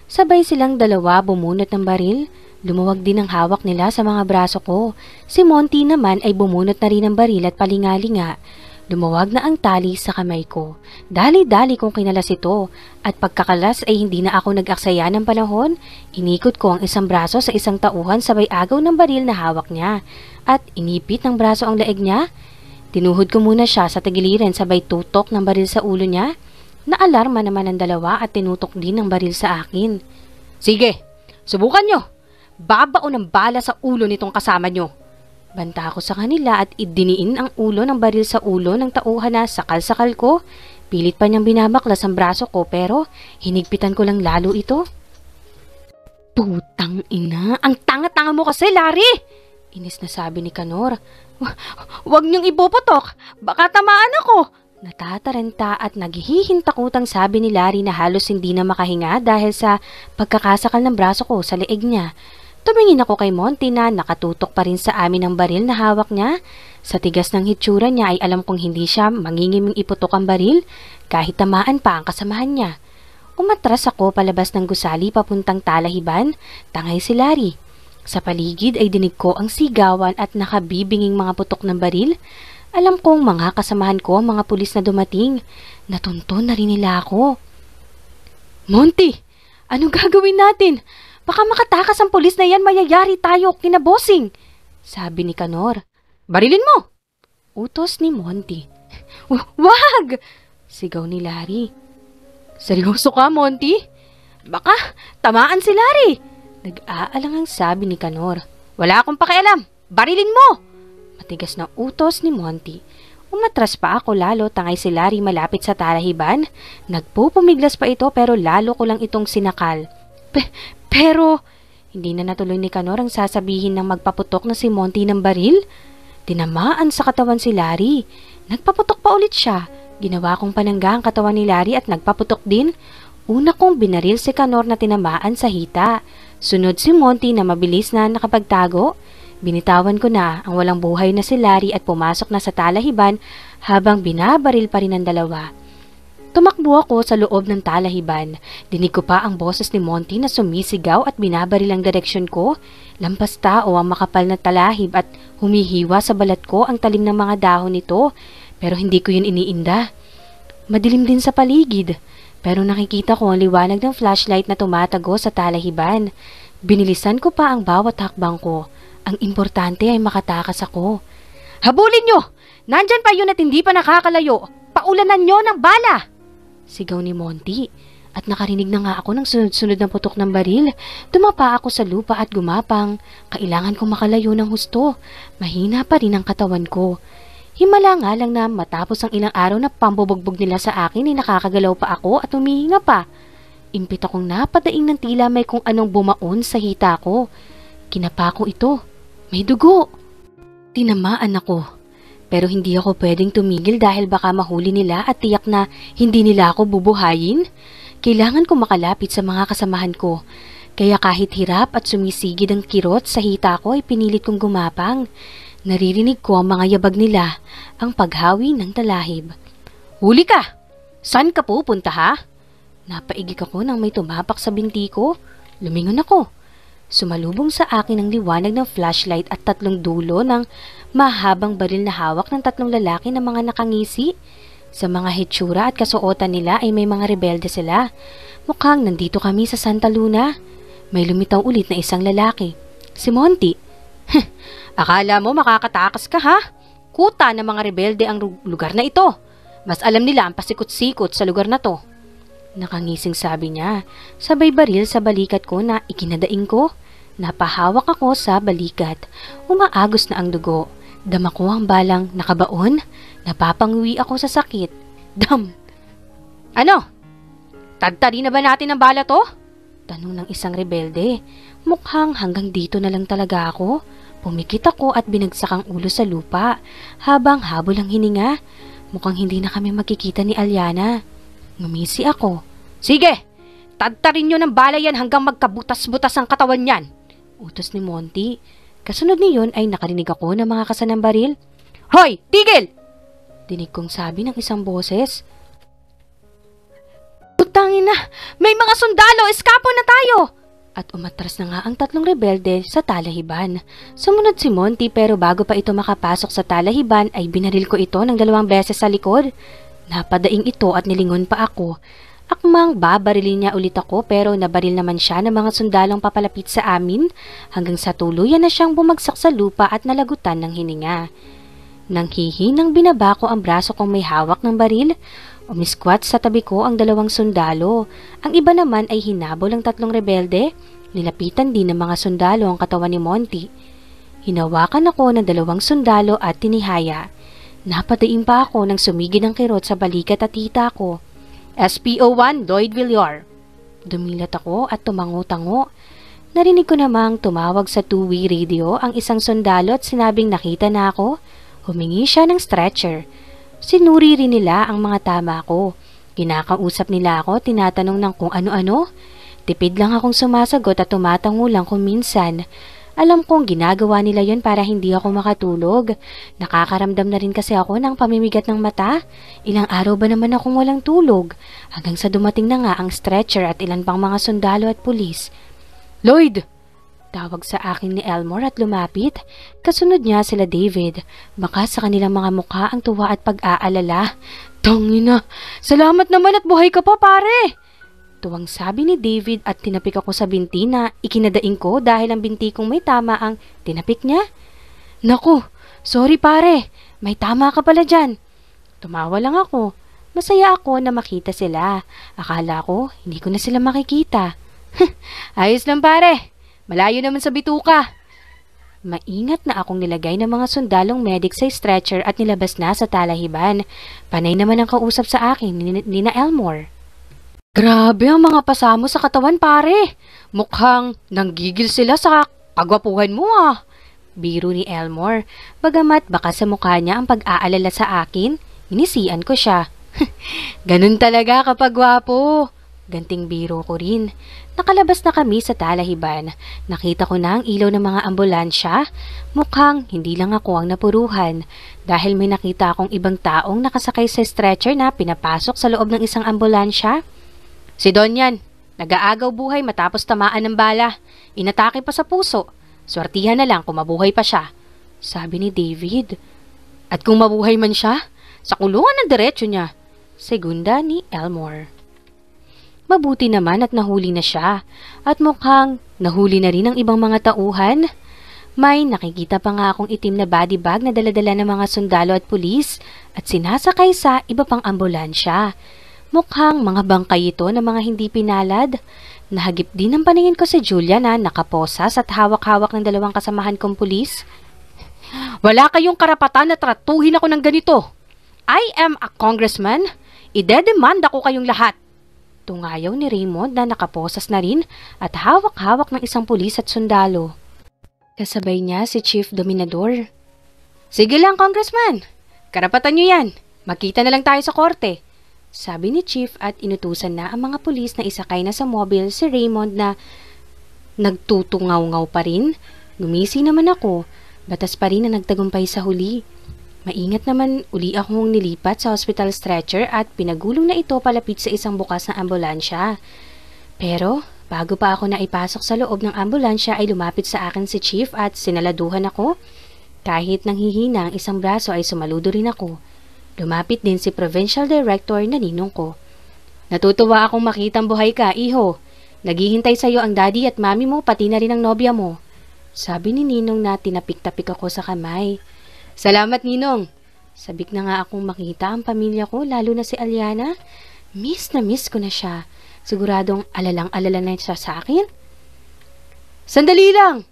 Sabay silang 2 bumunot ng baril. Lumuwag din ang hawak nila sa mga braso ko. Si Monty naman ay bumunot na rin ng baril at palingalinga. Lumuwag na ang tali sa kamay ko. Dali-dali kong kinalas ito at pagkakalas ay hindi na ako nag-aksaya ng panahon. Inikot ko ang isang braso sa isang tauhan sabay agaw ng baril na hawak niya at inipit ng braso ang leeg niya. Tinuhod ko muna siya sa tagiliran sabay tutok ng baril sa ulo niya. Naalarma naman ang dalawa at tinutok din ng baril sa akin. Sige, subukan nyo. Babaon ng bala sa ulo nitong kasama nyo. Banta ako sa kanila at idiniin ang ulo ng baril sa ulo ng tauhan na sakal-sakal ko. Pilit pa niyang binabaklas ang braso ko pero hinigpitan ko lang lalo ito. Putang ina, ang tanga-tanga mo kasi, Larry! Inis na sabi ni Kanor. Huwag niyong ipuputok, baka tamaan ako. Natataranta at naghihintakutang sabi ni Larry na halos hindi na makahinga dahil sa pagkakasakal ng braso ko sa leeg niya. Tumingin ako kay Monty na nakatutok pa rin sa amin ang baril na hawak niya. Sa tigas ng hitsura niya ay alam kong hindi siya mangingiming iputok ang baril kahit tamaan pa ang kasamahan niya. Umatras ako palabas ng gusali papuntang talahiban, tangay si Larry. Sa paligid ay dinig ko ang sigawan at nakabibinging mga putok ng baril. Alam kong mga kasamahan ko ang mga pulis na dumating. Natunton na rin nila ako. Monty, anong gagawin natin? Baka makatakas ang pulis na yan, mayayari tayo, kinabosing, sabi ni Kanor. Barilin mo! Utos ni Monty. Wag! Sigaw ni Larry. Seryoso ka, Monty? Baka tamaan si Larry. Nag-aalangang sabi ni Kanor. Wala akong pakialam, barilin mo! Matigas na utos ni Monty. Umatras pa ako lalo, tangay si Larry malapit sa talahiban. Nagpupumiglas pa ito pero lalo ko lang itong sinakal. Pero, hindi na natuloy ni Kanor ang sasabihin ng magpaputok na si Monty ng baril. Tinamaan sa katawan si Larry. Nagpaputok pa ulit siya. Ginawa kong panangga ang katawan ni Larry at nagpaputok din. Una kong binaril si Kanor na tinamaan sa hita. Sunod si Monty na mabilis na nakapagtago. Binitawan ko na ang walang buhay na si Larry at pumasok na sa talahiban habang binabaril pa rin ang dalawa. Tumakbo ako sa loob ng talahiban. Dinig ko pa ang boses ni Monty na sumisigaw at binabaril ang direksyon ko. Lampas tao ang makapal na talahib at humihiwa sa balat ko ang talim ng mga dahon nito. Pero hindi ko yun iniinda. Madilim din sa paligid. Pero nakikita ko ang liwanag ng flashlight na tumatago sa talahiban. Binilisan ko pa ang bawat hakbang ko. Ang importante ay makatakas ako. Habulin nyo! Nandyan pa yun at hindi pa nakakalayo. Paulanan nyo ng bala! Sigaw ni Monty. At nakarinig na nga ako ng sunod-sunod na putok ng baril. Tumapa ako sa lupa at gumapang. Kailangan kong makalayo ng husto. Mahina pa rin ang katawan ko. Himala nga lang na matapos ang ilang araw na pambubugbog nila sa akin ay nakakagalaw pa ako at humihinga pa. Impit akong napadaing ng tila may kung anong bumaon sa hita ko. Kinapa ko ito. May dugo. Tinamaan ako. Pero hindi ako pwedeng tumigil dahil baka mahuli nila at tiyak na hindi nila ako bubuhayin. Kailangan ko makalapit sa mga kasamahan ko. Kaya kahit hirap at sumisigid ang kirot sa hita ko ay pinilit kong gumapang. Naririnig ko ang mga yabag nila, ang paghawi ng talahib. Huli ka! Saan ka pupunta ha? Napaigik ako nang may tumapak sa binti ko. Lumingon ako. Sumalubong sa akin ang liwanag ng flashlight at tatlong dulo ng mahabang baril na hawak ng tatlong lalaki na mga nakangisi. Sa mga hitsura at kasuotan nila ay may mga rebelde sila. Mukhang nandito kami sa Santa Luna. May lumitaw ulit na isang lalaki. Si Monty. Akala mo makakatakas ka ha? Kuta ng mga rebelde ang lugar na ito. Mas alam nila ang pasikot-sikot sa lugar na to. Nakangising sabi niya. Sabay baril sa balikat ko na ikinadaing ko. Napahawak ako sa balikat. Umaagos na ang dugo. Dama ko ang balang nakabaon. Napapanguwi ako sa sakit. Dam! Ano? Tadtari na ba natin ang bala to? Tanong ng isang rebelde. Mukhang hanggang dito na lang talaga ako. Pumikit ako at binagsak ang ulo sa lupa. Habang habol ang hininga. Mukhang hindi na kami magkikita ni Aliana. Ngumisi ako. Sige! Tadtarin nyo ng bala yan hanggang magkabutas-butas ang katawan yan. Utos ni Monty. Kasunod niyon ay nakarinig ako ng mga kasanang baril. Hoy! Tigil! Dinig kong sabi ng isang boses. Putangin na! May mga sundalo! Eskapo na tayo! At umatras na nga ang tatlong rebelde sa talahiban. Sumunod si Monty pero bago pa ito makapasok sa talahiban ay binaril ko ito ng 2 beses sa likod. Napadaing ito at nilingon pa ako. Akmang babarilin niya ulit ako pero nabaril naman siya ng mga sundalong papalapit sa amin hanggang sa tuluyan na siyang bumagsak sa lupa at nalagutan ng hininga. Nang hihinang binaba ko ang braso kong may hawak ng baril, umiskwat sa tabi ko ang 2 sundalo. Ang iba naman ay hinabol ang 3 rebelde. Nilapitan din ng mga sundalo ang katawan ni Monty. Hinawakan ako ng 2 sundalo at tinihaya. Napadaing pa ako nang sumigid ng kirot sa balikat at hita ko. SPO1 Lloyd Villar. Dumilat ako at tumango-tango. Narinig ko namang tumawag sa two-way radio ang isang sundalo at sinabing nakita na ako. Humingi siya ng stretcher. Sinuri rin nila ang mga tama ko. Kinakausap nila ako, tinatanong ng kung ano-ano. Tipid lang akong sumasagot at tumatango lang kung minsan. Alam kong ginagawa nila yon para hindi ako makatulog. Nakakaramdam na rin kasi ako ng pamimigat ng mata. Ilang araw ba naman akong walang tulog? Hanggang sa dumating na nga ang stretcher at ilan pang mga sundalo at pulis. Lloyd! Tawag sa akin ni Elmore at lumapit. Kasunod niya sila David. Baka sa kanilang mga mukha ang tuwa at pag-aalala. Tangina! Salamat naman at buhay ka pa, pare! Tuwang sabi ni David at tinapik ako sa binti na ikinadaing ko dahil ang binti kong may tama ang tinapik niya. Naku! Sorry pare! May tama ka pala dyan. Tumawa lang ako. Masaya ako na makita sila. Akala ko hindi ko na sila makikita. Ayos lang pare! Malayo naman sa bituka. Maingat na akong nilagay ng mga sundalong medic sa stretcher at nilabas na sa talahiban. Panay naman ang kausap sa akin ni na Elmore. Grabe ang mga pasamo sa katawan pare. Mukhang nanggigil sila sa kagwapuhan mo ah. Biro ni Elmore. Bagamat baka sa mukha niya ang pag-aalala sa akin, inisian ko siya. Ganun talaga kapag gwapo. Ganting biro ko rin. Nakalabas na kami sa talahiban. Nakita ko na ang ilaw ng mga ambulansya. Mukhang hindi lang ako ang napuruhan dahil may nakita akong ibang taong nakasakay sa stretcher na pinapasok sa loob ng isang ambulansya. Si Don yan, nag-aagaw buhay matapos tamaan ng bala. Inatake pa sa puso. Swertihan na lang kung mabuhay pa siya. Sabi ni David. At kung mabuhay man siya, sa kulungan ng diretsyo niya. Segunda ni Elmore. Mabuti naman at nahuli na siya. At mukhang nahuli na rin ang ibang mga tauhan. May nakikita pa nga akong itim na body bag na daladala ng mga sundalo at pulis at sinasakay sa iba pang ambulansya. Mukhang mga bangkay ito na mga hindi pinalad. Nahagip din ang paningin ko si Julia na nakaposas at hawak-hawak ng 2 kasamahan kong pulis. Wala kayong karapatan na tratuhin ako ng ganito. I am a congressman. Idedemand ako kayong lahat. Tungayaw ni Raymond na nakaposas na rin at hawak-hawak ng isang pulis at sundalo. Kasabay niya si Chief Dominador. Sige lang, Congressman. Karapatan niyo yan. Magkita na lang tayo sa korte. Sabi ni Chief at inutusan na ang mga pulis na isakay na sa mobil si Raymond na nagtutungaw-ngaw pa rin. Gumising naman ako. Batas pa rin na nagtagumpay sa huli. Maingat naman uli akong nilipat sa hospital stretcher at pinagulong na ito palapit sa isang bukas na ambulansya. Pero bago pa ako naipasok sa loob ng ambulansya ay lumapit sa akin si Chief at sinaladuhan ako. Kahit nanghihina ang isang braso ay sumaludo rin ako. Lumapit din si Provincial Director na ninong ko. Natutuwa akong makitang buhay ka, iho. Naghihintay sa iyo ang daddy at mami mo pati na rin ang nobya mo. Sabi ni ninong na tinapik-tapik ako sa kamay. Salamat, Ninong. Sabik na nga akong makita ang pamilya ko, lalo na si Aliana. Miss na miss ko na siya. Siguradong alalang-alala na siya sa akin. Sandali lang!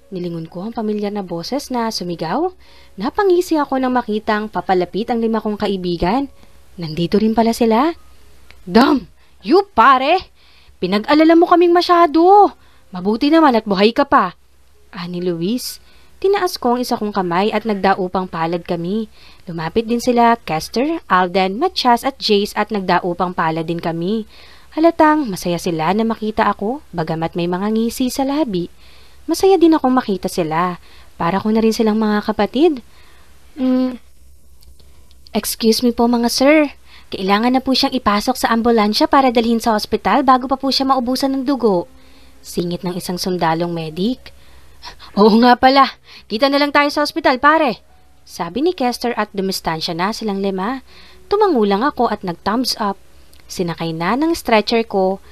Nilingon ko ang pamilyar na boses na sumigaw. Napangisi ako nang makitang papalapit ang 5 kong kaibigan. Nandito rin pala sila. Damn! You pare! Pinag-alala mo kaming masyado. Mabuti naman at buhay ka pa. Ani Luis. Tinaas ko ang isa kong kamay at nagdaupang palad kami. Lumapit din sila Kester, Alden, Matias at Jace at nagdaupang palad din kami. Halatang masaya sila na makita ako, bagamat may mga ngisi sa labi. Masaya din akong makita sila. Para ko na rin silang mga kapatid. Excuse me po mga sir. Kailangan na po siyang ipasok sa ambulansya para dalhin sa ospital bago pa po siya maubusan ng dugo. Singit ng isang sundalong medic. Oo nga pala, kita na lang tayo sa ospital pare. Sabi ni Kester at dumistansya na silang 5. Tumangulang ako at nag-thumbs up. Sinakay na ng stretcher ko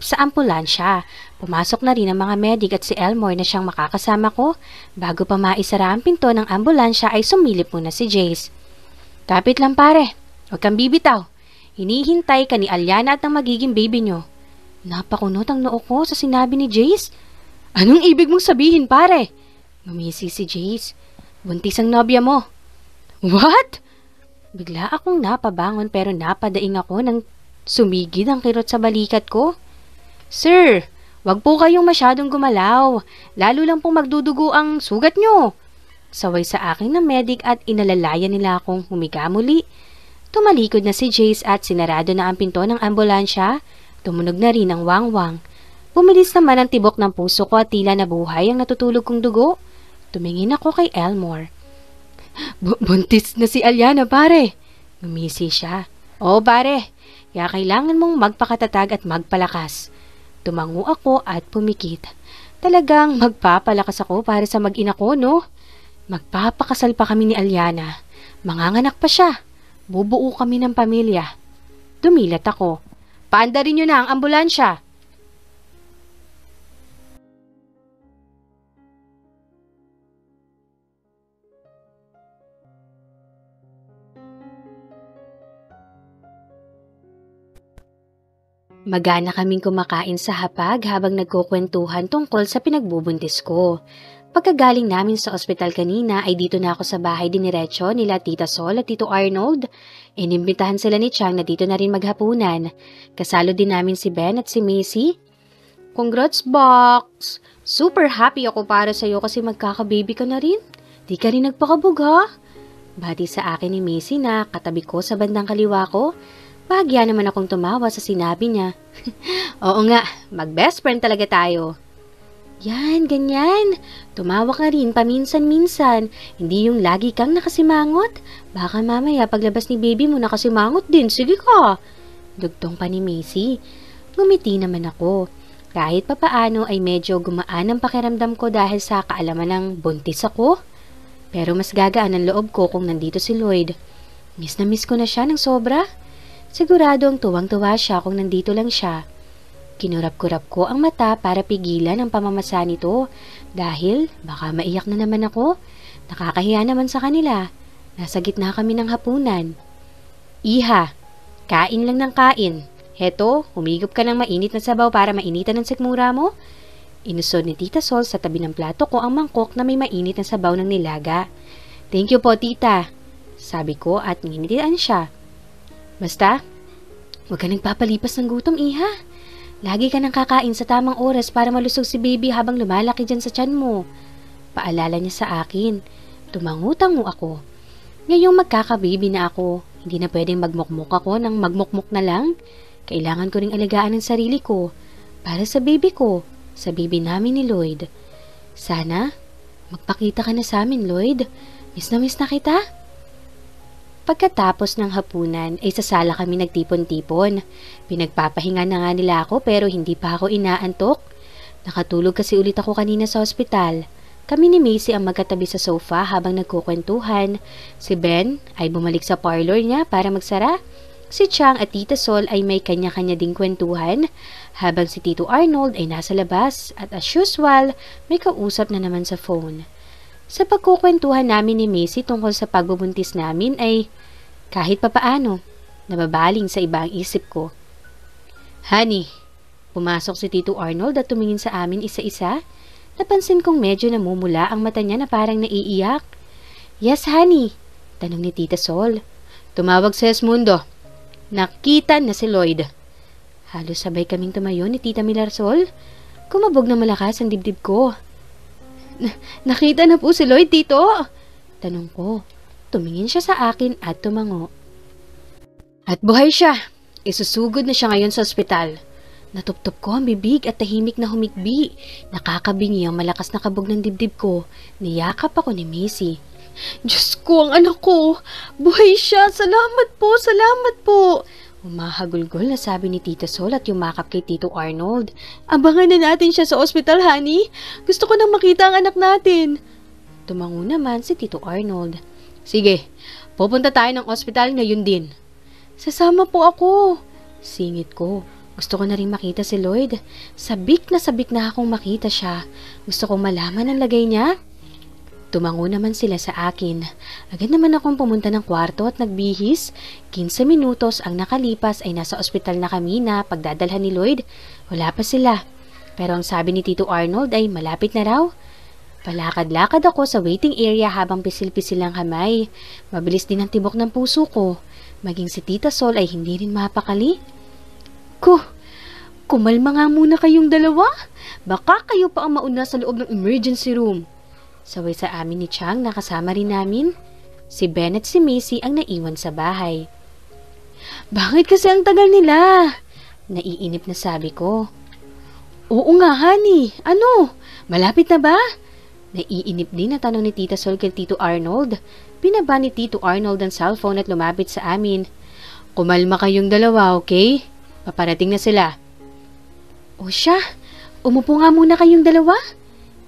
sa ambulansya. Pumasok na rin ang mga medic at si Elmore na siyang makakasama ko. Bago pa maisara ang pinto ng ambulansya ay sumilip muna si Jace. Kapit lang pare, huwag kang bibitaw. Hinihintay ka ni Alyana at ang magiging baby nyo. Napakunot ang noo ko sa sinabi ni Jace. Anong ibig mong sabihin pare? Ngumisi si Jace. Buntis ang nobya mo. What? Bigla akong napabangon pero napadaing ako nang sumigid ang kirot sa balikat ko. Sir, wag po kayong masyadong gumalaw. Lalo lang pong magdudugo ang sugat nyo. Saway sa akin ng medic at inalalayan nila akong humiga muli. Tumalikod na si Jace at sinarado na ang pinto ng ambulansya. Tumunog na rin ang wangwang. Bumilis naman ang tibok ng puso ko at tila nabuhay ang natutulog kong dugo. Tumingin ako kay Elmore. Buntis na si Alyana pare. Ngumisi siya. Oo pare, kaya kailangan mong magpakatatag at magpalakas. Tumango ako at pumikit. Talagang magpapalakas ako para sa mag-ina ko, no? Magpapakasal pa kami ni Alyana. Manganganak pa siya. Bubuo kami ng pamilya. Dumilat ako. Paandarin niyo na ang ambulansya. Magana kaming kumakain sa hapag habang nagkukwentuhan tungkol sa pinagbubuntis ko. Pagkagaling namin sa ospital kanina ay dito na ako sa bahay diniretso nila Tita Sol at Tito Arnold. Inimbitahan sila ni Chang na dito na rin maghapunan. Kasalo din namin si Ben at si Macy. Congrats, Box! Super happy ako para sa'yo kasi magkakababy ka na rin. Di ka rin nagpakabog ha? Bati sa akin ni Macy na katabi ko sa bandang kaliwa ko. Bahagya naman akong tumawa sa sinabi niya. Oo nga, mag-best friend talaga tayo. Yan, ganyan. Tumawa ka rin paminsan-minsan. Hindi yung lagi kang nakasimangot. Baka mamaya paglabas ni baby mo nakasimangot din. Sige ka. Dugtong pa ni Macy. Ngumiti naman ako. Kahit papaano ay medyo gumaan ang pakiramdam ko dahil sa kaalaman ng buntis ako. Pero mas gagaan ang loob ko kung nandito si Lloyd. Miss na miss ko na siya ng sobra. Siguradong tuwang-tuwa siya kung nandito lang siya. Kinurap-kurap ko ang mata para pigilan ang pamamasa nito dahil baka maiyak na naman ako. Nakakahiya naman sa kanila. Nasa gitna kami ng hapunan. Iha, kain lang ng kain. Heto, humigop ka ng mainit na sabaw para mainitan ng sikmura mo. Inusod ni Tita Sol sa tabi ng plato ko ang mangkok na may mainit na sabaw ng nilaga. Thank you po, tita. Sabi ko at nginitian siya. Basta, huwag ka nagpapalipas ng gutom, iha. Lagi ka nang kakain sa tamang oras para malusog si baby habang lumalaki dyan sa tiyan mo. Paalala niya sa akin. Tumangutango ako. Ngayong magkakababy na ako, hindi na pwedeng magmukmuk ako ng magmukmuk na lang. Kailangan ko ring alagaan ang sarili ko. Para sa baby ko, sa baby namin ni Lloyd. Sana, magpakita ka na sa amin, Lloyd. Miss na kita. Pagkatapos ng hapunan ay sa sala kami nagtipon-tipon. Pinagpapahinga na nga nila ako pero hindi pa ako inaantok. Nakatulog kasi ulit ako kanina sa ospital. Kami ni Macy ang magkatabi sa sofa habang nagkukwentuhan. Si Ben ay bumalik sa parlor niya para magsara. Si Chang at Tita Sol ay may kanya-kanya ding kwentuhan. Habang si Tito Arnold ay nasa labas at as usual may kausap na naman sa phone. Sa pagkukwentuhan namin ni Macy tungkol sa pagbubuntis namin ay kahit papaano, nababaling sa iba ang isip ko. Honey, pumasok si Tito Arnold at tumingin sa amin isa-isa. Napansin kong medyo namumula ang mata niya na parang naiiyak. Yes, honey, tanong ni Tita Sol. Tumawag si Esmundo. Nakita na si Lloyd. Halos sabay kaming tumayo ni Tita Milarsol. Kumabog na malakas ang dibdib ko. Nakita na po si Lloyd, Tito? Tanong ko. Tumingin siya sa akin at tumango. At buhay siya. Isusugod na siya ngayon sa ospital. Natuptop ko ang bibig at tahimik na humikbi. Nakakabingi ang malakas na kabog ng dibdib ko. Niyakap ako ni Macy. Diyos ko, ang anak ko. Buhay siya. Salamat po, salamat po. Umahagulgol na sabi ni Tita Sol at yumakap kay Tito Arnold. Abangan na natin siya sa ospital, honey. Gusto ko nang makita ang anak natin. Tumango naman si Tito Arnold. Sige, pupunta tayo ng ospital ngayon din. Sasama po ako. Singit ko. Gusto ko na rin makita si Lloyd. Sabik na akong makita siya. Gusto kong malaman ang lagay niya. Tumango naman sila sa akin. Agad naman akong pumunta ng kwarto at nagbihis. 15 minutos ang nakalipas ay nasa ospital na kami na pagdadalhan ni Lloyd. Wala pa sila. Pero ang sabi ni Tito Arnold ay malapit na raw. Palakad-lakad ako sa waiting area habang pisil-pisil ang kamay. Mabilis din ang tibok ng puso ko. Maging si Tita Sol ay hindi rin mapakali. Kumalma nga muna kayong dalawa. Baka kayo pa ang mauna sa loob ng emergency room. Saway sa amin ni Chang na kasama rin namin. Si Ben at si Macy ang naiwan sa bahay. Bakit kasi ang tagal nila? Naiinip na sabi ko. Oo nga, honey. Ano? Malapit na ba? Naiinip din na tanong ni Tita Sol kay Tito Arnold. Binaba ni Tito Arnold ang cellphone at lumapit sa amin. Kumalma kayong dalawa, okay? Paparating na sila. O siya, umupo nga muna kayong dalawa.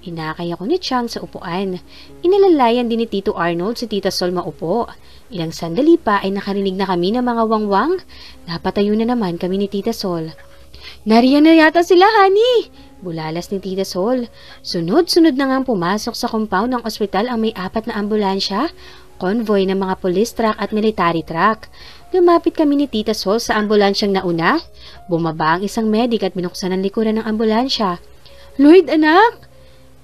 Hinakay ako ni Chang sa upuan. Inalalayan din ni Tito Arnold si Tita Sol maupo. Ilang sandali pa ay nakarinig na kami ng mga wangwang. Napatayo na naman kami ni Tita Sol. Nariyan na yata sila, honey! Bulalas ni Tita Sol. Sunod-sunod na ngang pumasok sa compound ng ospital ang may 4 na ambulansya, convoy ng mga police truck at military truck. Lumapit kami ni Tita Sol sa ambulansyang nauna. Bumaba ang isang medic at binuksan ang likuran ng ambulansya. Lloyd, anak!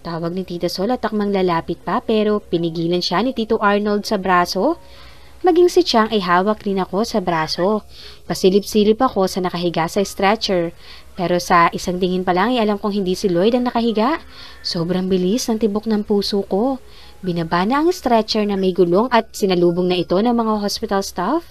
Tawag ni Tita Sol at takmang lalapit pa pero pinigilan siya ni Tito Arnold sa braso. Maging si Chang ay hawak rin ako sa braso. Pasilip-silip ako sa nakahiga sa stretcher. Pero sa isang tingin pa lang ay alam kong hindi si Lloyd ang nakahiga. Sobrang bilis ng tibok ng puso ko. Binaba na ang stretcher na may gulong at sinalubong na ito ng mga hospital staff.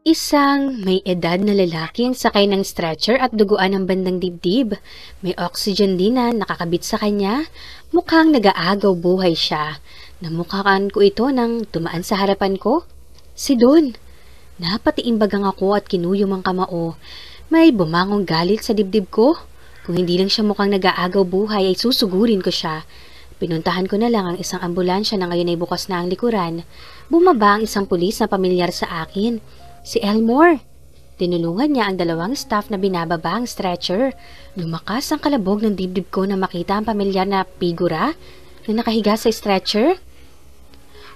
Isang may edad na lalaki ang sakay ng stretcher at duguan ng bandang dibdib. May oxygen din na nakakabit sa kanya. Mukhang nag-aagaw buhay siya. Namukhaan ko ito nang tumaan sa harapan ko. Si Don. Napatiimbagang ako at kinuyom ang kamao. May bumangong galit sa dibdib ko. Kung hindi lang siya mukhang nag-aagaw buhay ay susugurin ko siya. Pinuntahan ko na lang ang isang ambulansya na ngayon ay bukas na ang likuran. Bumaba ang isang pulis na pamilyar sa akin. Si Elmore. Tinulungan niya ang 2 staff na binababa ang stretcher. Lumakas ang kalabog ng dibdib ko na makita ang pamilyar na figura na nakahiga sa stretcher.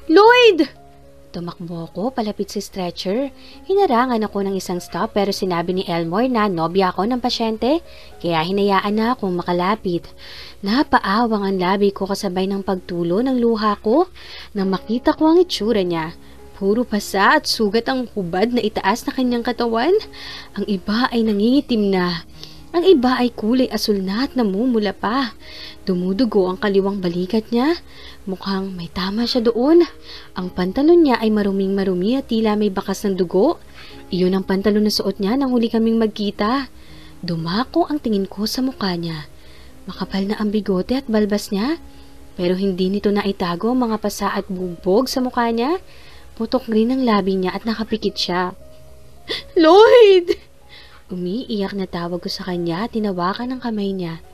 Lloyd! Tumakbo ako palapit sa stretcher. Hinarangan ako ng isang staff pero sinabi ni Elmore na nobya ako ng pasyente kaya hinayaan na akong makalapit. Napaawang ang labi ko kasabay ng pagtulo ng luha ko nang makita ko ang itsura niya. Puro pasa at sugat ang hubad na itaas na kanyang katawan. Ang iba ay nangingitim na. Ang iba ay kulay asul na at namumula pa. Dumudugo ang kaliwang balikat niya. Mukhang may tama siya doon. Ang pantalon niya ay maruming-marumi at tila may bakas ng dugo. Iyon ang pantalon na suot niya nang huli kaming magkita. Dumako ang tingin ko sa mukha niya. Makapal na ang bigote at balbas niya. Pero hindi nito naitago ang mga pasa at bugbog sa mukha niya. Putok rin ang labi niya at nakapikit siya. Lloyd! Umiiyak na tawag ko sa kanya at tinawakan ang kamay niya.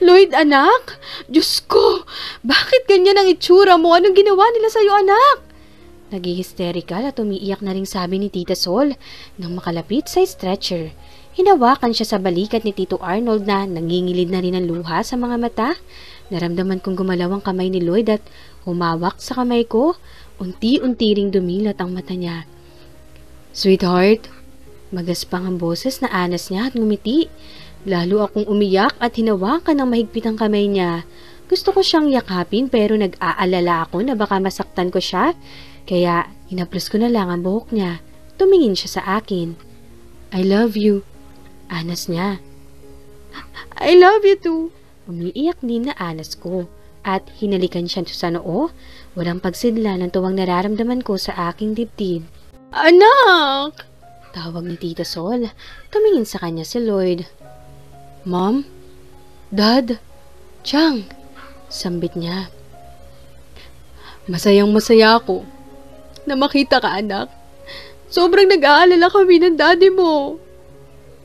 Lloyd, anak! Diyos ko! Bakit ganyan ang itsura mo? Anong ginawa nila sa'yo, anak? Nag-hysterical at umiiyak na rin sabi ni Tita Sol nang makalapit sa stretcher. Hinawakan siya sa balikat ni Tito Arnold na nangingilid na rin ang luha sa mga mata. Naramdaman kong gumalaw ang kamay ni Lloyd at humawak sa kamay ko. Unti-unti ring dumilat ang mata niya. Sweetheart, magaspang ang boses na anas niya at ngumiti. Lalo akong umiyak at hinawakan ng mahigpit ang kamay niya. Gusto ko siyang yakapin pero nag-aalala ako na baka masaktan ko siya. Kaya hinaplos ko na lang ang buhok niya. Tumingin siya sa akin. I love you. Anas niya. I love you too. Umiiyak din na anas ko. At hinalikan siya sa noo. Walang pagsidla ng tuwang nararamdaman ko sa aking dibdib. Anak! Tawag ni Tita Sol. Tumingin sa kanya si Lloyd. Mom? Dad? Chang? Sambit niya. Masayang masaya ako na makita ka, anak. Sobrang nag-aalala kami ng daddy mo.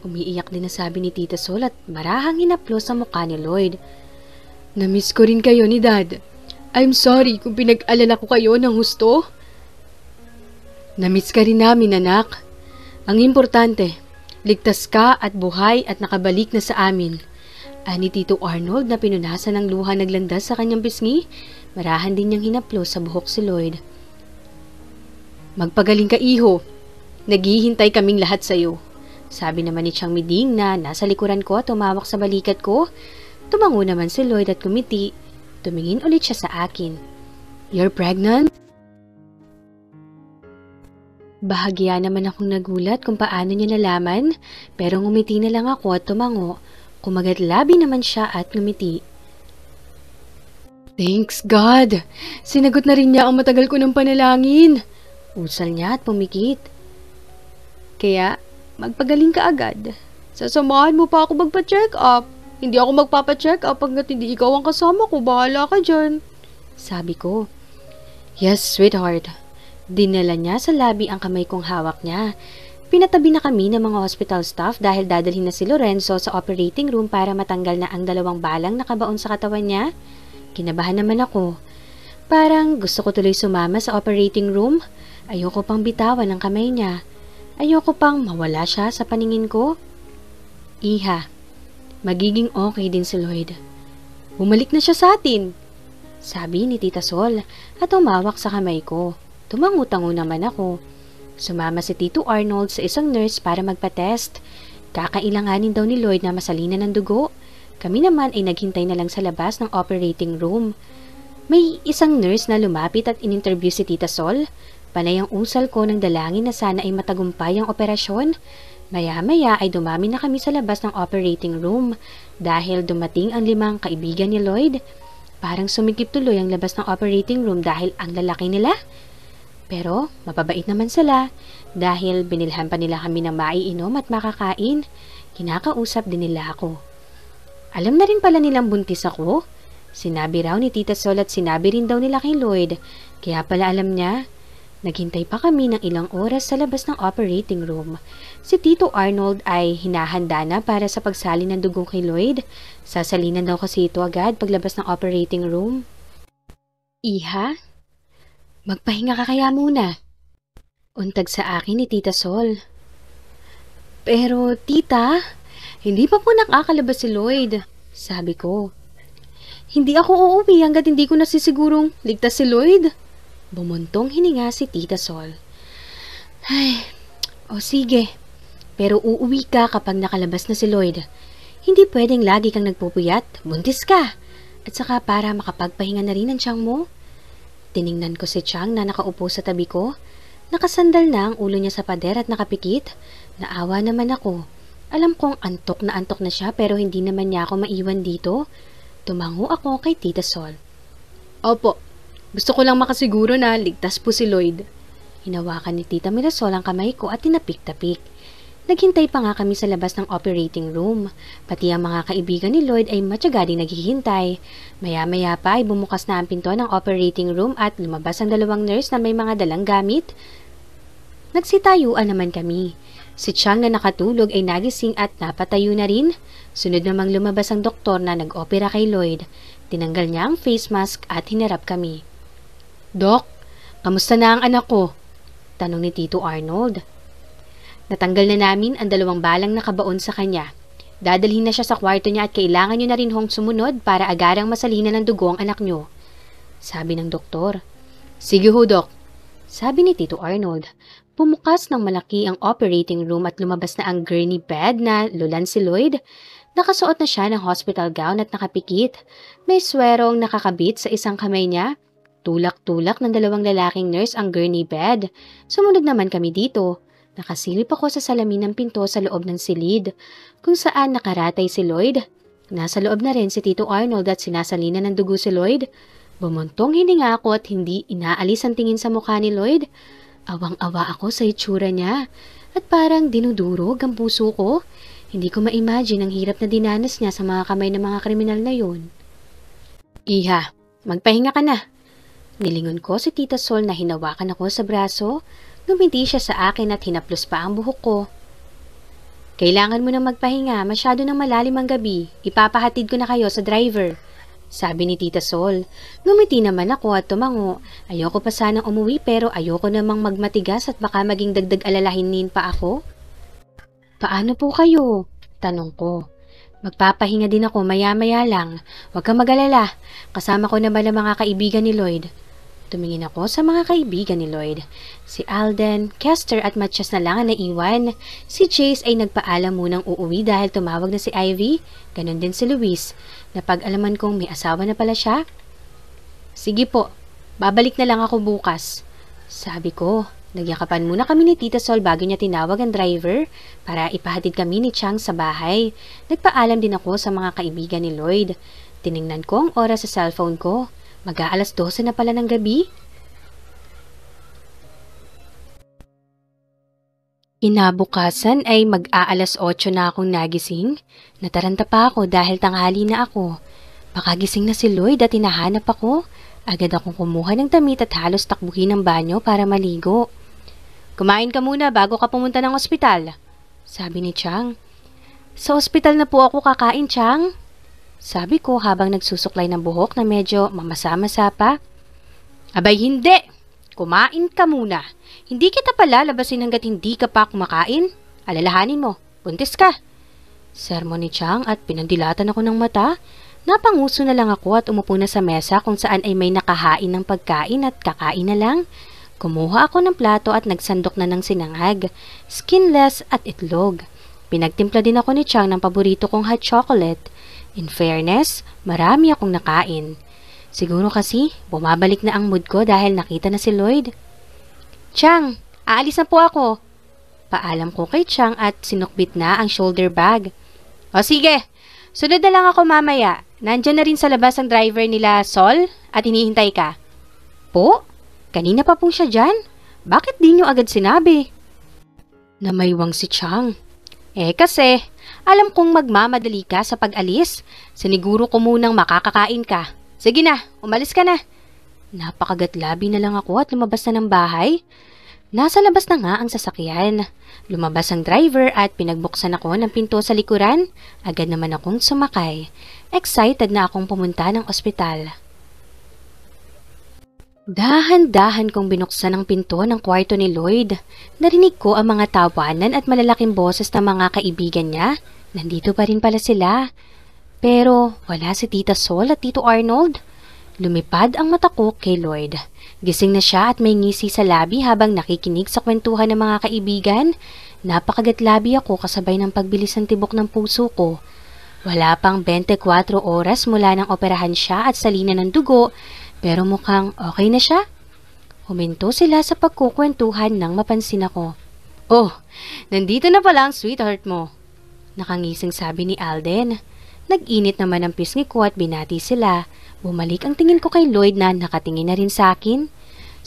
Umiiyak din na sabi ni Tita Sol at marahang hinaplos sa mukha ni Lloyd. Namiss ko rin kayo ni Dad. I'm sorry kung pinag-alala ko kayo ng husto. Namiss ka rin namin, anak. Ang importante, ligtas ka at buhay at nakabalik na sa amin. Ani Tito Arnold na pinunasan ng luha naglandas sa kanyang pisngi, marahan din niyang hinaplos sa buhok si Lloyd. Magpagaling ka, iho. Naghihintay kaming lahat sa'yo. Sabi naman ni Chang Miding na nasa likuran ko at tumawak sa balikat ko. Tumango naman si Lloyd at kumiti. Tumingin ulit siya sa akin. You're pregnant? Bahagya naman akong nagulat kung paano niya nalaman, pero ngumiti na lang ako at tumango. Kumagat-labi naman siya at ngumiti. Thanks God! Sinagot na rin niya ang matagal ko ng panalangin. Usal niya at pumikit. Kaya, magpagaling ka agad. Sasamahan mo pa ako magpa-check up. Hindi ako magpapa-check up hanggat hindi ikaw ang kasama ko. Bahala ka dyan. Sabi ko. Yes, sweetheart. Dinala niya sa labi ang kamay kong hawak niya. Pinatabi na kami ng mga hospital staff dahil dadalhin na si Lorenzo sa operating room para matanggal na ang 2 balang nakabaon sa katawan niya. Kinabahan naman ako. Parang gusto ko tuloy sumama sa operating room. Ayoko pang bitawan ang kamay niya. Ayoko pang mawala siya sa paningin ko. Iha, magiging okay din si Lloyd. Bumalik na siya sa atin, sabi ni Tita Sol at umawak sa kamay ko. Tumangutango naman ako. Sumama si Tito Arnold sa isang nurse para magpa-test. Kakailanganin daw ni Lloyd na masalinan ng dugo. Kami naman ay naghintay na lang sa labas ng operating room. May isang nurse na lumapit at in-interview si Tita Sol. Panay ang usal ko ng dalangin na sana ay matagumpay ang operasyon. Maya-maya ay dumami na kami sa labas ng operating room dahil dumating ang 5 kaibigan ni Lloyd. Parang sumikip tuloy ang labas ng operating room dahil ang lalaki nila. Pero mapabait naman sila dahil binilhan pa nila kami ng maiinom at makakain. Kinakausap din nila ako. Alam na rin pala nilang buntis ako. Sinabi raw ni Tita Sol at sinabi rin daw nila kay Lloyd. Kaya pala alam niya. Naghintay pa kami ng ilang oras sa labas ng operating room. Si Tito Arnold ay hinahanda na para sa pagsali ng dugo kay Lloyd. Sasalinan daw kasi ito agad paglabas ng operating room. Iha? Magpahinga ka kaya muna. Untag sa akin ni Tita Sol. Pero tita, hindi pa po nakakalabas si Lloyd, sabi ko. Hindi ako uuwi hanggat hindi ko nasisigurong ligtas si Lloyd. Bumuntong hininga si Tita Sol. Ay, o sige. Pero uuwi ka kapag nakalabas na si Lloyd. Hindi pwedeng lagi kang nagpupuyat. Buntis ka. At saka para makapagpahinga na rin ang tiyang mo. Tiningnan ko si Chang na nakaupo sa tabi ko. Nakasandal na ang ulo niya sa pader at nakapikit. Naawa naman ako. Alam kong antok na siya pero hindi naman niya ako maiwan dito. Tumango ako kay Tita Sol. Opo. Gusto ko lang makasiguro na ligtas po si Lloyd. Hinawakan ni Tita Mirasol ang kamay ko at tinapik-tapik. Naghintay pa nga kami sa labas ng operating room. Pati ang mga kaibigan ni Lloyd ay matyaga din naghihintay. Maya-maya pa ay bumukas na ang pinto ng operating room at lumabas ang 2 nurse na may mga dalang gamit. Nagsitayuan naman kami. Si Chang na nakatulog ay nagising at napatayo na rin. Sunod namang lumabas ang doktor na nag-opera kay Lloyd. Tinanggal niya ang face mask at hinarap kami. Dok, kamusta na ang anak ko? Tanong ni Tito Arnold. Natanggal na namin ang 2 balang nakabaon sa kanya. Dadalhin na siya sa kwarto niya at kailangan niyo na rin hong sumunod para agarang masalinan ng dugo ang anak niyo. Sabi ng doktor. Sige ho, Dok. Sabi ni Tito Arnold. Pumukas ng malaki ang operating room at lumabas na ang gurney bed na lulan si Lloyd. Nakasuot na siya ng hospital gown at nakapikit. May swerong nakakabit sa isang kamay niya. Tulak-tulak ng 2 lalaking nurse ang gurney bed. Sumunod naman kami dito. Nakasilip ako sa salamin ng pinto sa loob ng silid, kung saan nakaratay si Lloyd. Nasa loob na rin si Tito Arnold at sinasalinan ng dugo si Lloyd. Bumuntong hininga ako at hindi inaalis ang tingin sa mukha ni Lloyd. Awang-awa ako sa itsura niya at parang dinudurog ang puso ko. Hindi ko ma-imagine ang hirap na dinanas niya sa mga kamay ng mga kriminal na yun. Iha, magpahinga ka na. Nilingon ko si Tita Sol na hinawakan ako sa braso. Ngumiti siya sa akin at hinaplos pa ang buhok ko. Kailangan mo nang magpahinga, masyado nang malalim ang gabi. Ipapahatid ko na kayo sa driver. Sabi ni Tita Sol. Ngumiti naman ako at tumango. Ayoko pa sanang umuwi pero ayoko namang magmatigas at baka maging dagdag alalahanin pa ako. Paano po kayo? Tanong ko. Magpapahinga din ako maya-maya lang. Huwag kang mag-alala. Kasama ko naman ang mga kaibigan ni Lloyd. Tumingin ako sa mga kaibigan ni Lloyd. Si Alden, Kester at Matches na lang ang naiwan. Si Chase ay nagpaalam munang uuwi dahil tumawag na si Ivy. Ganon din si Luis. Napag-alaman kong may asawa na pala siya. Sige po, babalik na lang ako bukas. Sabi ko, nagyakapan muna kami ni Tita Sol bago niya tinawag ang driver para ipahatid kami ni Chang sa bahay. Nagpaalam din ako sa mga kaibigan ni Lloyd. Tiningnan ko ang oras sa cellphone ko. Mag-aalas 12 na pala ng gabi. Inabukasan ay mag-aalas 8 na akong nagising. Nataranta pa ako dahil tanghali na ako. Baka gising na si Lloyd at hinahanap ako. Agad akong kumuha ng damit at halos takbuhin ng banyo para maligo. Kumain ka muna bago ka pumunta ng ospital, sabi ni Chang. Sa ospital na po ako kakain, Chang. Sabi ko habang nagsusuklay ng buhok na medyo mamasa-masa pa. Abay hindi! Kumain ka muna. Hindi kita pala labasin hanggat hindi ka pa kumakain. Alalahanin mo, buntis ka. Sermon ni Chang at pinandilatan ako ng mata. Napanguso na lang ako at umupo na sa mesa kung saan ay may nakahain ng pagkain at kakain na lang. Kumuha ako ng plato at nagsandok na ng sinangag, skinless at itlog. Pinagtimpla din ako ni Chang ng paborito kong hot chocolate. In fairness, marami akong nakain. Siguro kasi, bumabalik na ang mood ko dahil nakita na si Lloyd. Chang, aalis na po ako. Paalam ko kay Chang at sinukbit na ang shoulder bag. O sige, sunod na lang ako mamaya. Nandyan na rin sa labas ang driver nila Sol at hinihintay ka. Po? Kanina pa po siya dyan? Bakit di nyo agad sinabi? Namaywang si Chang. Kasi, alam kong magmamadali ka sa pag-alis. Siniguro ko munang makakakain ka. Sige na, umalis ka na. Napakagatlabi na lang ako at lumabas na ng bahay. Nasa labas na nga ang sasakyan. Lumabas ang driver at pinagbuksan ako ng pinto sa likuran. Agad naman akong sumakay. Excited na akong pumunta ng ospital. Dahan-dahan kong binuksan ang pinto ng kwarto ni Lloyd. Narinig ko ang mga tawanan at malalaking boses ng mga kaibigan niya. Nandito pa rin pala sila. Pero wala si Tita Sol at Tito Arnold. Lumipad ang mata ko kay Lloyd. Gising na siya at may ngisi sa labi habang nakikinig sa kwentuhan ng mga kaibigan. Napakagatlabi ako kasabay ng pagbilis ng tibok ng puso ko. Wala pang 24 oras mula nang operahan siya at salina ng dugo. Pero mukhang okay na siya. Huminto sila sa pagkukwentuhan nang mapansin ako. Oh, nandito na pala ang sweetheart mo. Nakangising sabi ni Alden. Nag-init naman ang pisngi ko at binati sila. Bumalik ang tingin ko kay Lloyd na nakatingin na rin sa akin.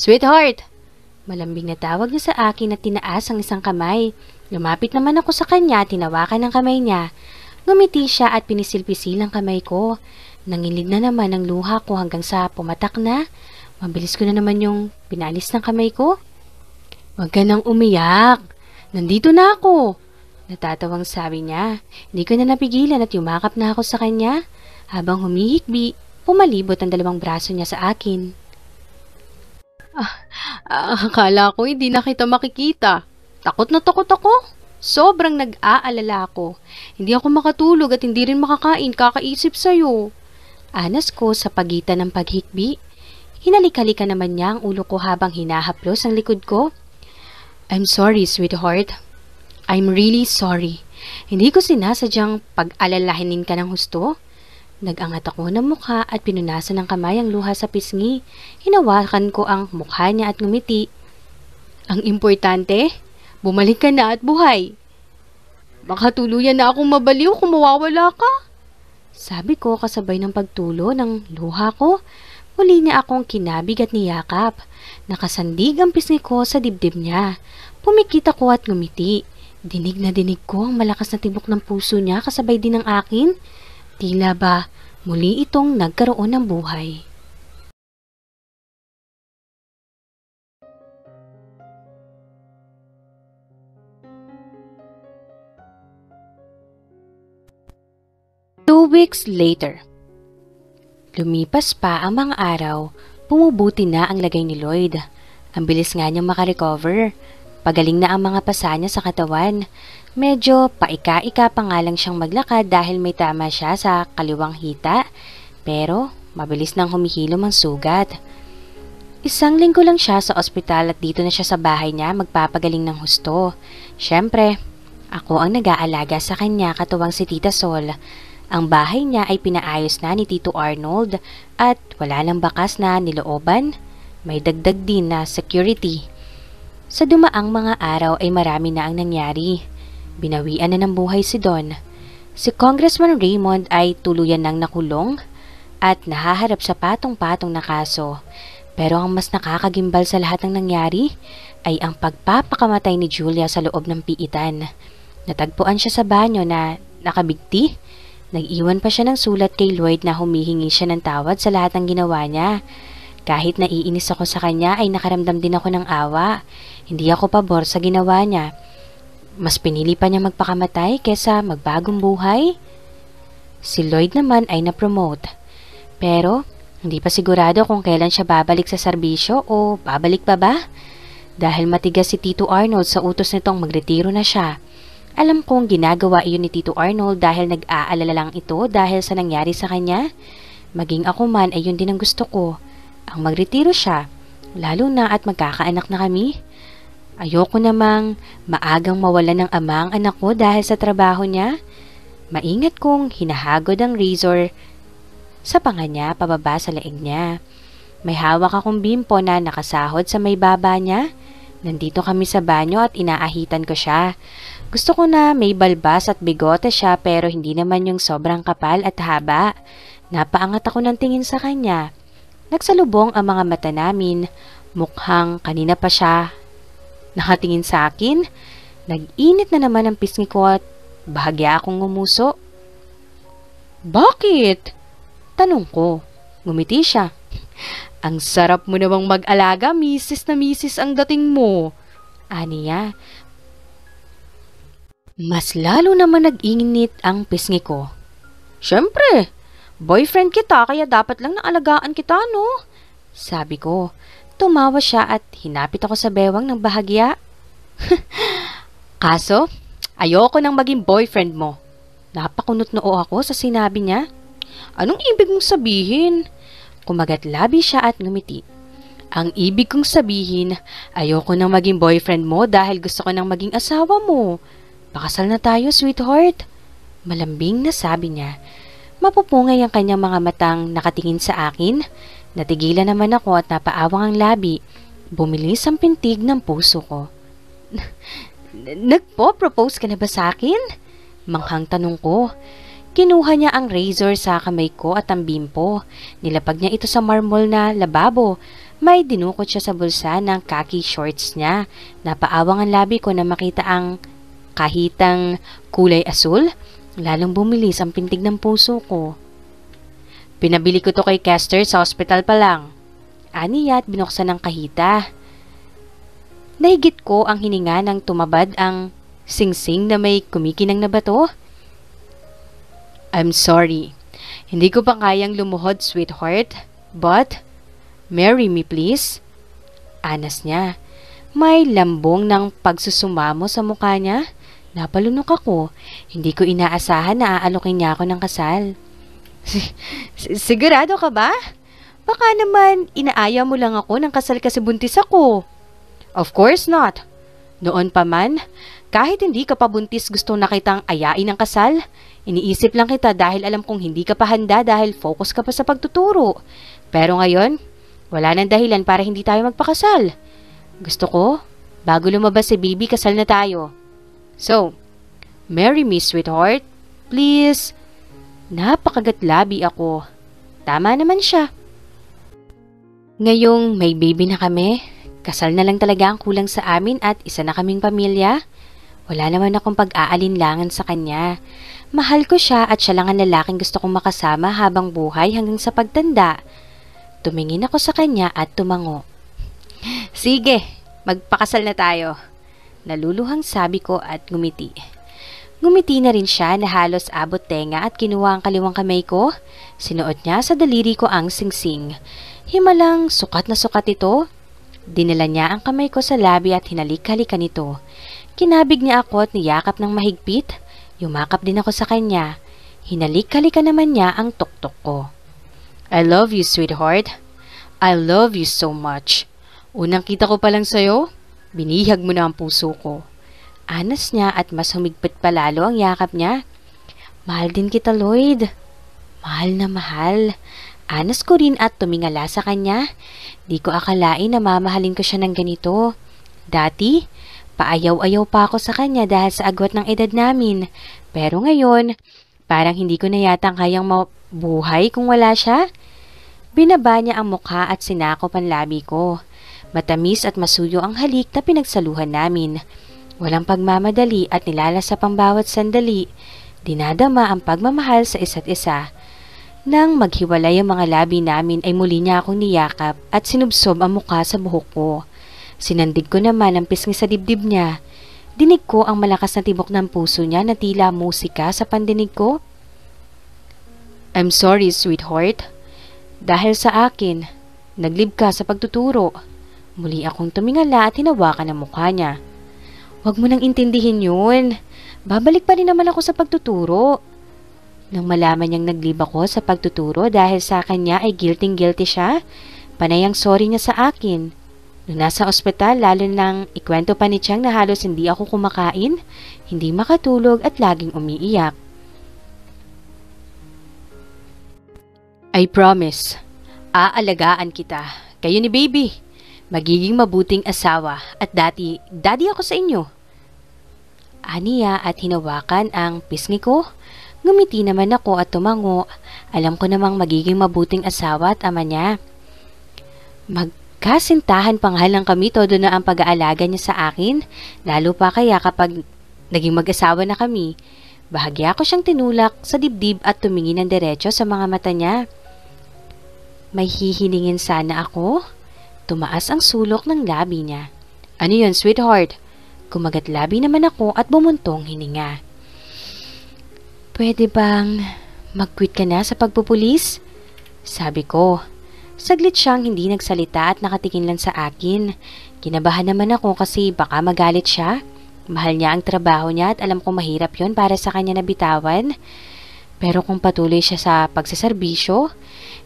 Sweetheart! Malambing na tawag niya sa akin at tinaas ang isang kamay. Lumapit naman ako sa kanya at tinawakan ang kamay niya. Ngumiti siya at pinisil-pisil ang kamay ko. Nanginig na naman ang luha ko hanggang sa pumatak na. Mabilis ko na naman yung pinalis ng kamay ko. Huwag ka nang umiyak. Nandito na ako. Natatawang sabi niya. Hindi ko na napigilan at yumakap na ako sa kanya. Habang humihikbi, pumalibot ang dalawang braso niya sa akin. Akala ko hindi na kita makikita. Takot na takot ako. Sobrang nag-aalala ako. Hindi ako makatulog at hindi rin makakain kakaisip sa'yo. Anas ko sa pagitan ng paghikbi. Hinalik-halika naman niya ang ulo ko habang hinahaplos ang likod ko. I'm sorry, sweetheart. I'm really sorry. Hindi ko sinasadyang pag-alalahanin ka ng husto. Nag-angat ako ng mukha at pinunasan ng kamay ang luha sa pisngi. Hinawakan ko ang mukha niya at ngumiti. Ang importante, bumalik ka na at buhay. Baka tuluyan na akong mabaliw kung mawawala ka. Sabi ko kasabay ng pagtulo ng luha ko. Muli niya akong kinabig at niyakap. Nakasandig ang pisngi ko sa dibdib niya. Pumikit ako at ngumiti. Dinig na dinig ko ang malakas na tibok ng puso niya kasabay din ng akin. Tila ba muli itong nagkaroon ng buhay. weeks later. Lumipas pa ang mga araw, bumubuti na ang lagay ni Lloyd. Ang bilis nga niyang makarecover. Pagaling na ang mga pasa niya sa katawan. Medyo paika-ika pa nga lang siyang maglakad dahil may tama siya sa kaliwang hita. Pero mabilis nang humihilom ang sugat. 1 linggo lang siya sa ospital at dito na siya sa bahay niya magpapagaling ng husto. Siyempre, ako ang nag-aalaga sa kanya katuwang si Tita Sol. Ang bahay niya ay pinaayos na ni Tito Arnold at wala lang bakas na nilooban. May dagdag din na security. Sa dumaang mga araw ay marami na ang nangyari. Binawian na ng buhay si Don. Si Congressman Raymond ay tuluyan nang nakulong at nahaharap sa patong-patong na kaso. Pero ang mas nakakagimbal sa lahat ng nangyari ay ang pagpapakamatay ni Julia sa loob ng piitan. Natagpuan siya sa banyo na nakabigti. Nag-iwan pa siya ng sulat kay Lloyd na humihingi siya ng tawad sa lahat ng ginawa niya. Kahit naiinis ako sa kanya ay nakaramdam din ako ng awa. Hindi ako pabor sa ginawa niya. Mas pinili pa niya magpakamatay kesa magbagong buhay. Si Lloyd naman ay na-promote. Pero hindi pa sigurado kung kailan siya babalik sa serbisyo o babalik pa ba? Dahil matigas si Tito Arnold sa utos nitong magretiro na siya. Alam kong ginagawa iyon ni Tito Arnold dahil nag-aalala lang ito dahil sa nangyari sa kanya. Maging ako man ay yun din ang gusto ko. Ang magretiro siya, lalo na at magkakaanak na kami. Ayoko namang maagang mawalan ng ama ang anak ko dahil sa trabaho niya. Maingat kong hinahagod ang razor sa panga niya pababa sa leeg niya. May hawak akong bimpo na nakasahod sa may baba niya. Nandito kami sa banyo at inaahitan ko siya. Gusto ko na may balbas at bigote siya pero hindi naman yung sobrang kapal at haba. Napaangat ako ng tingin sa kanya. Nagsalubong ang mga mata namin. Mukhang kanina pa siya nakatingin sa akin. Nag-init na naman ang pisngi ko at bahagya akong ngumuso. Bakit? Tanong ko. Ngumiti siya. Ang sarap mo namang mag-alaga, misis na misis ang dating mo. Aniya. Mas lalo naman nag-init ang pisngi ko. Siyempre, boyfriend kita kaya dapat lang naalagaan kita, no? Sabi ko. Tumawa siya at hinapit ako sa bewang ng bahagya. Kaso, ayoko nang maging boyfriend mo. Napakunot noo ako sa sinabi niya. Anong ibig mong sabihin? Kumagat labi siya at ngumiti. Ang ibig kong sabihin, ayoko nang maging boyfriend mo dahil gusto ko nang maging asawa mo. Pakasal na tayo, sweetheart. Malambing na sabi niya. Mapupungay ang kanyang mga matang nakatingin sa akin. Natigilan naman ako at napaawang ang labi. Bumilis ang pintig ng puso ko. Nagpo-propose ka na ba sa akin? Manghang tanong ko. Kinuha niya ang razor sa kamay ko at ang bimpo. Nilapag niya ito sa marmol na lababo. May dinukot siya sa bulsa ng khaki shorts niya. Napaawang ang labi ko na makita ang kahitang kulay asul. Lalong bumilis ang pintig ng puso ko. Pinabili ko to kay Kester sa hospital pa lang. Aniya at binuksan ng kahita. Nahigit ko ang hininga nang tumabad ang singsing na may kumikinang na bato. I'm sorry. Hindi ko pa kayang lumuhod, sweetheart. But, marry me please. Anas niya. May lambong ng pagsusumamo sa mukha niya. Napalunok ako. Hindi ko inaasahan na aalokin niya ako ng kasal. Sigurado ka ba? Baka naman inaaya mo lang ako ng kasal kasi buntis ako. Of course not. Noon pa man, kahit hindi ka pa buntis gusto na kitang ayain ng kasal. Iniisip lang kita dahil alam kong hindi ka pa handa dahil focus ka pa sa pagtuturo. Pero ngayon, wala nang dahilan para hindi tayo magpakasal. Gusto ko, bago lumabas si baby, kasal na tayo. So, marry me, sweetheart. Please. Napakagatlabi ako. Tama naman siya. Ngayong may baby na kami, kasal na lang talaga ang kulang sa amin at isa na kaming pamilya. Wala naman akong pag-aalinlangan sa kanya. Mahal ko siya at siya lang ang lalaking gusto kong makasama habang buhay hanggang sa pagtanda. Tumingin ako sa kanya at tumango. Sige, magpakasal na tayo. Naluluhang sabi ko at ngumiti. Ngumiti na rin siya na halos abot tenga at kinuha ang kaliwang kamay ko. Sinuot niya sa daliri ko ang singsing. Himalang sukat na sukat ito. Dinala niya ang kamay ko sa labi at hinalik-halikan ito. Kinabig niya ako at niyakap ng mahigpit. Yumakap din ako sa kanya. Hinalik-halikan naman niya ang tuktok ko. I love you, sweetheart. I love you so much. Unang kita ko pa lang sa'yo, binihag mo na ang puso ko. Anas niya at mas humigpit pa lalo ang yakap niya. Mahal din kita, Lloyd. Mahal na mahal. Anas ko rin at tumingala sa kanya. Di ko akalain na mamahalin ko siya ng ganito. Dati, paayaw-ayaw pa ako sa kanya dahil sa agwat ng edad namin. Pero ngayon, parang hindi ko na yata kayang mabuhay kung wala siya. Binaba niya ang mukha at sinakop ang labi ko. Matamis at masuyo ang halik na pinagsaluhan namin. Walang pagmamadali at nilalasap ang bawat sandali. Dinadama ang pagmamahal sa isa't isa. Nang maghiwalay ang mga labi namin ay muli niya akong niyakap at sinubsob ang mukha sa buhok ko. Sinandig ko naman ang pisngi sa dibdib niya. Dinig ko ang malakas na tibok ng puso niya na tila musika sa pandinig ko. I'm sorry, sweetheart. Dahil sa akin, naglib ka sa pagtuturo. Muli akong tumingala at hinawakan ang mukha niya. Huwag mo nang intindihin yun. Babalik pa rin naman ako sa pagtuturo. Nang malaman niyang naglib ako sa pagtuturo dahil sa kanya ay guilty siya, panay ang sorry niya sa akin. Nung nasa ospital, lalo nang ikwento pa ni Chang na halos hindi ako kumakain, hindi makatulog at laging umiiyak. I promise, aalagaan kita. Kayo ni baby. Magiging mabuting asawa at daddy ako sa inyo. Aniya at hinawakan ang pisngi ko. Ngumiti naman ako at tumango. Alam ko namang magiging mabuting asawa at ama niya. Magkasintahan pa nga lang kami, todo na ang pag-aalaga niya sa akin. Lalo pa kaya kapag naging mag-asawa na kami. Bahagya ko siyang tinulak sa dibdib at tumingin ng diretso sa mga mata niya. May hihilingin sana ako. Tumaas ang sulok ng labi niya. Ano yun, sweetheart? Kumagat labi naman ako at bumuntong hininga. Pwede bang mag-quit ka na sa pagpupulis? Sabi ko. Saglit siyang hindi nagsalita at nakatikin lang sa akin. Kinabahan naman ako kasi baka magalit siya. Mahal niya ang trabaho niya at alam kong mahirap yon para sa kanya na bitawan. Pero kung patuloy siya sa pagsaserbisyo,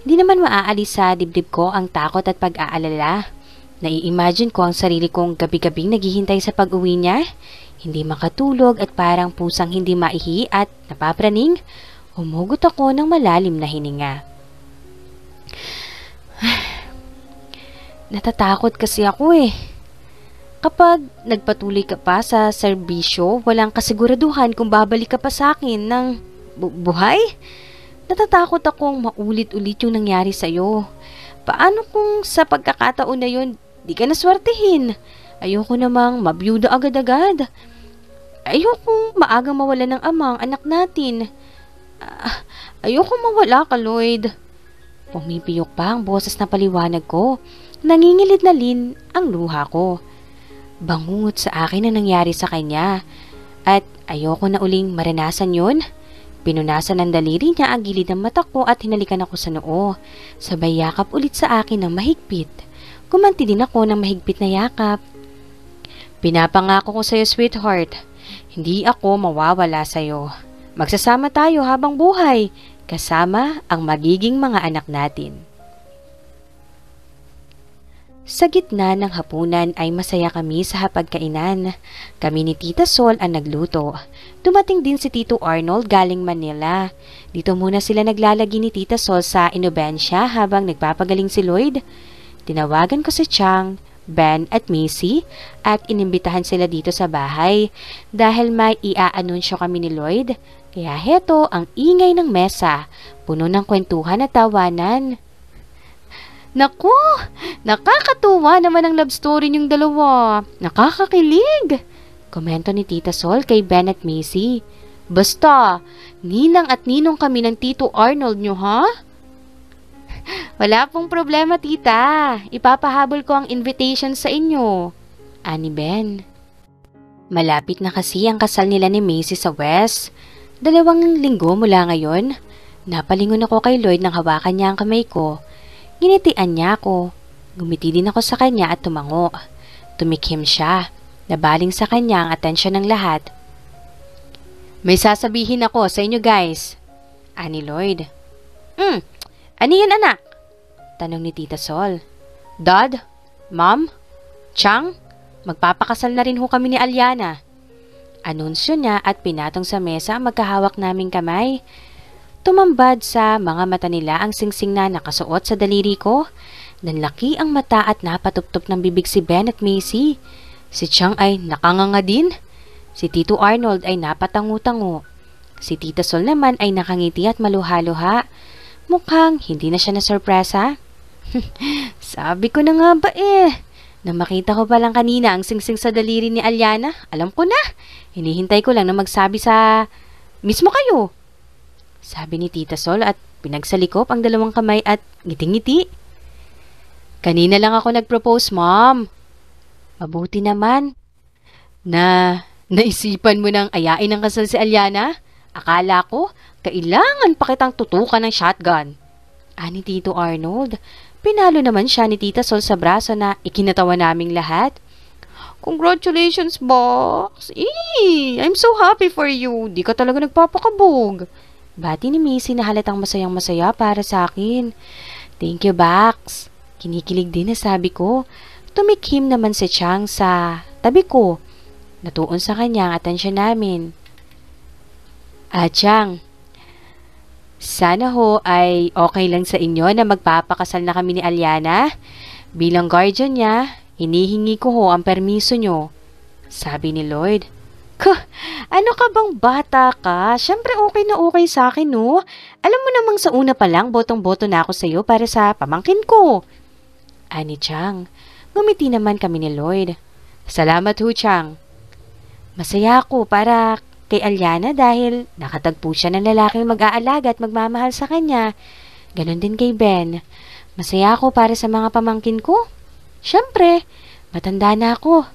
hindi naman maaalis sa dibdib ko ang takot at pag-aalala. Nai-imagine ko ang sarili kong gabi-gabing naghihintay sa pag-uwi niya. Hindi makatulog at parang pusang hindi maihi at napapraning. Humugot ako ng malalim na hininga. Natatakot kasi ako eh. Kapag nagpatuloy ka pa sa serbisyo, walang kasiguraduhan kung babalik ka pa sa akin ng buhay. Natatakot akong maulit-ulit yung nangyari sa'yo. Paano kung sa pagkakataon na yun, di ka naswertehin? Ayoko namang mabiyuda agad-agad. Ayoko maagang mawala ng ama ang anak natin. Ayoko mawala ka, Lloyd. Pumipiyok pa ang boses na paliwanag ko. Nangingilid na lin ang luha ko. Bangungot sa akin na nangyari sa kanya. At ayoko na uling maranasan yun. Pinunasan ng daliri niya ang gilid ng mata ko at hinalikan ako sa noo. Sabay yakap ulit sa akin ng mahigpit. Kumanti din ako ng mahigpit na yakap. Pinapangako ko sa'yo, sweetheart. Hindi ako mawawala sa'yo. Magsasama tayo habang buhay, kasama ang magiging mga anak natin. Sa gitna ng hapunan ay masaya kami sa hapagkainan. Kami ni Tita Sol ang nagluto. Dumating din si Tito Arnold galing Manila. Dito muna sila naglalagi ni Tita Sol sa Inobensya habang nagpapagaling si Lloyd. Tinawagan ko si Chang, Ben at Macy at inimbitahan sila dito sa bahay dahil may ia-anunsyo kami ni Lloyd. Kaya heto ang ingay ng mesa, puno ng kwentuhan at tawanan. Naku, nakakatuwa naman ang love story niyong dalawa. Nakakakilig. Komento ni Tita Sol kay Ben at Macy. Basta, ninang at ninong kami ng Tito Arnold nyo, ha? Wala pong problema, tita. Ipapahabol ko ang invitation sa inyo. Ani Ben. Malapit na kasi ang kasal nila ni Macy sa West. 2 linggo mula ngayon. Napalingon ako kay Lloyd nang hawakan niya ang kamay ko. Ginitian niya ako. Gumiti din ako sa kanya at tumango. Tumikhim siya. Nabaling sa kanya ang atensyon ng lahat. May sasabihin ako sa inyo guys. Ani Lloyd. Ano yan anak? Tanong ni Tita Sol. Dad? Mom? Chang? Magpapakasal na rin ho kami ni Aliana. Anunsyo niya at pinatong sa mesa ang magkahawak naming kamay. Tumambad sa mga mata nila ang singsing na nakasuot sa daliri ko. Nanlaki ang mata at napatuptop ng bibig si Ben at Macy. Si Chang ay nakanganga din. Si Tito Arnold ay napatangu-tango. Si Tita Sol naman ay nakangiti at maluha-luha. Mukhang hindi na siya nasurpresa. Sabi ko na nga ba Nang makita ko palang kanina ang singsing sa daliri ni Aliana, alam ko na. Hinihintay ko lang na magsabi sa mismo kayo. Sabi ni Tita Sol at pinagsalikop ang 2 kamay at ngiting-ngiti. Kanina lang ako nag-propose, Mom. Mabuti naman. Naisipan mo nang ayain ang kasal si Aliana? Akala ko, kailangan pa kitang tutukan ng shotgun. Ani Tito Arnold. Pinalo naman siya ni Tita Sol sa braso na ikinatawa naming lahat. Congratulations, Box! I'm so happy for you. Di ka talaga nagpapakabog. Bati ni Macy na halatang masayang-masaya para sa akin. Thank you, Box. Kinikilig din na sabi ko. Tumikhim naman si Chang sa tabi ko. Natuon sa kanya ang atensyon namin. Chang, sana ho ay okay lang sa inyo na magpapakasal na kami ni Aliana. Bilang guardian niya, hinihingi ko ho ang permiso nyo. Sabi ni Lloyd. Ano ka bang bata ka? Siyempre okay na okay sa akin, no? Alam mo namang sa una pa lang, botong-boto na ako sa iyo para sa pamangkin ko. Ani Chang. Ngumiti naman kami ni Lloyd. Salamat ho, Chang. Masaya ako para kay Aliana dahil nakatagpo siya ng lalaking mag-aalaga at magmamahal sa kanya. Ganon din kay Ben. Masaya ako para sa mga pamangkin ko. Siyempre, matanda na ako.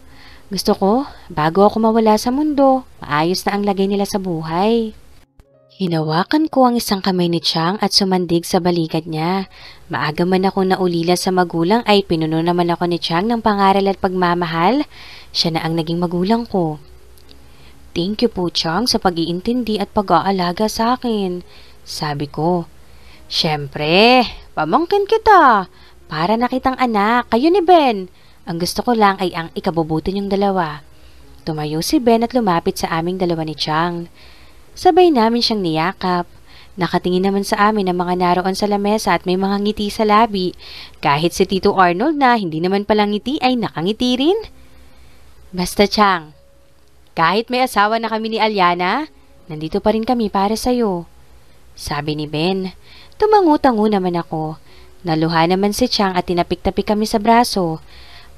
Gusto ko, bago ako mawala sa mundo, maayos na ang lagay nila sa buhay. Hinawakan ko ang isang kamay ni Chang at sumandig sa balikat niya. Maaga man ako naulila sa magulang ay pinuno naman ako ni Chang ng pangaral at pagmamahal. Siya na ang naging magulang ko. Thank you po, Chang, sa pag-iintindi at pag-aalaga sa akin. Sabi ko. Siyempre, pamangkin kita. Para na kitang anak, kayo ni Ben. Ang gusto ko lang ay ang ikabubuti niyong 2. Tumayo si Ben at lumapit sa aming 2 ni Chang. Sabay namin siyang niyakap. Nakatingin naman sa amin ang mga naroon sa lamesa at may mga ngiti sa labi. Kahit si Tito Arnold na hindi naman palang ngiti ay nakangiti rin. Basta, Chang. Kahit may asawa na kami ni Aliana, nandito pa rin kami para sa'yo. Sabi ni Ben. Tumangu-tangu naman ako. Naluha naman si Chang at tinapik-tapik kami sa braso.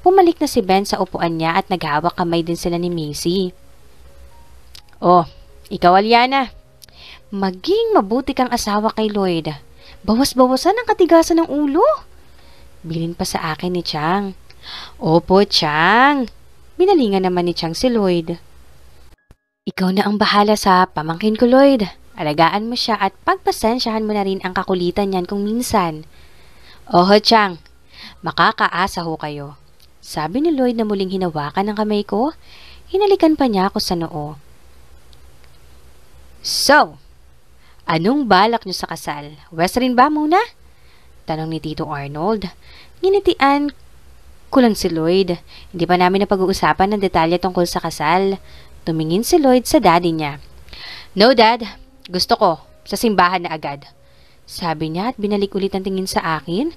Pumalik na si Ben sa upuan niya at naghawak kamay din sila ni Macy. Oh, ikaw Aliana. Maging mabuti kang asawa kay Lloyd. Bawas-bawasan ang katigasan ng ulo. Bilin pa sa akin ni Chang. Opo, Chang. Binalingan naman ni Chang si Lloyd. Ikaw na ang bahala sa pamangkin ko, Lloyd. Alagaan mo siya at pagpasensyahan mo na rin ang kakulitan niyan kung minsan. Oho, Chang. Makakaasa ho kayo. Sabi ni Lloyd na muling hinawakan ang kamay ko. Hinalikan pa niya ako sa noo. So, anong balak niyo sa kasal? Western ba muna? Tanong ni Tito Arnold. Ginitian ko lang si Lloyd. Hindi pa namin napag-uusapan ng detalye tungkol sa kasal. Tumingin si Lloyd sa daddy niya. No, Dad. Gusto ko. Sa simbahan na agad. Sabi niya at binalik ulit ang tingin sa akin.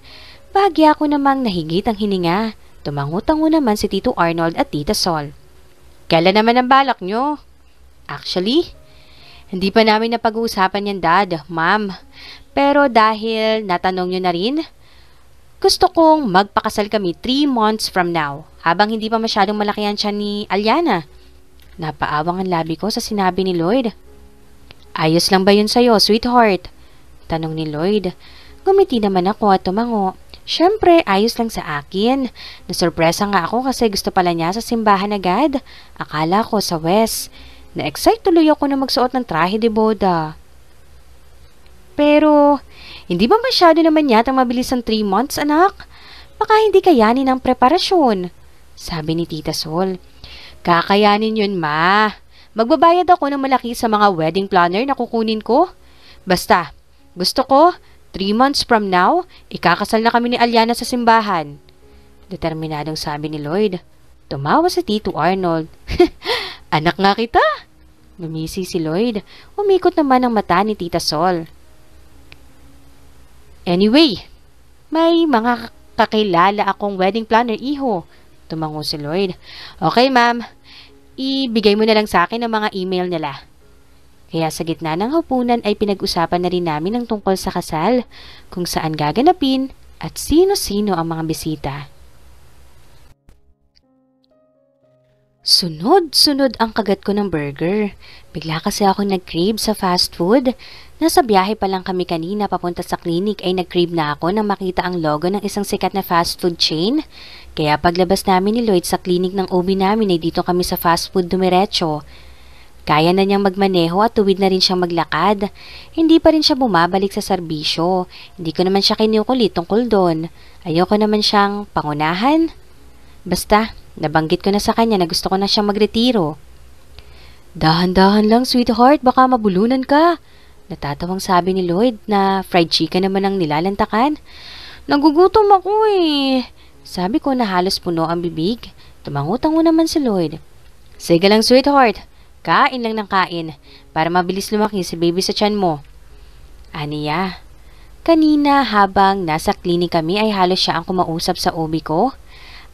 Bahagya ko namang nahigit ang hininga. Tumangu-tangu naman si Tito Arnold at Tita Sol. Kailan naman ang balak nyo? Actually, hindi pa namin napag-uusapan yan, Dad, Ma'am. Pero dahil natanong nyo na rin, gusto kong magpakasal kami 3 months from now, habang hindi pa masyadong malaki ang tiyan ni Aliana. Napaawang ang labi ko sa sinabi ni Lloyd. Ayos lang ba yun sa'yo, sweetheart? Tanong ni Lloyd. Gumiti naman ako at tumango. Siyempre, ayos lang sa akin. Nasurpresa nga ako kasi gusto pala niya sa simbahan agad. Akala ko sa West. Na-excite tuloy ako na magsuot ng trahe de boda. Pero, hindi ba masyado naman yata mabilis ang 3 months, anak? Baka hindi kayanin ang preparasyon, sabi ni Tita Sol. Kakayanin yun, ma. Magbabayad ako ng malaki sa mga wedding planner na kukunin ko. Basta, gusto ko, 3 months from now, ikakasal na kami ni Aliana sa simbahan. Determinadong sabi ni Lloyd. Tumawa si Tito Arnold. Anak nga kita. Lumisi si Lloyd. Umikot naman ang mata ni Tita Sol. Anyway, may mga kakilala akong wedding planner, iho. Tumango si Lloyd. Okay, ma'am. Ibigay mo na lang sa akin ang mga email nila. Kaya sa gitna ng hapunan ay pinag-usapan na rin namin ang tungkol sa kasal, kung saan gaganapin at sino-sino ang mga bisita. Sunod-sunod ang kagat ko ng burger. Bigla kasi ako nag-crave sa fast food. Nasa biyahe pa lang kami kanina papunta sa clinic ay nag-crave na ako nang makita ang logo ng isang sikat na fast food chain. Kaya paglabas namin ni Lloyd sa clinic ng OB namin ay dito kami sa fast food dumiretso. Kaya na niyang magmaneho at tuwid na rin siyang maglakad. Hindi pa rin siya bumabalik sa serbisyo. Hindi ko naman siya kinukulit tungkol doon. Ayoko naman siyang pangunahan. Basta, nabanggit ko na sa kanya na gusto ko na siyang magretiro. Dahan-dahan lang, sweetheart, baka mabulunan ka. Natatawang sabi ni Lloyd na fried chicken naman ang nilalantakan. Nagugutom ako eh. Sabi ko na halos puno ang bibig. Tumangutango naman si Lloyd. Sige lang, sweetheart. Kain lang ng kain para mabilis lumaki si baby sa tiyan mo. Aniya, kanina habang nasa klinik kami ay halos siya ang kumausap sa OB ko.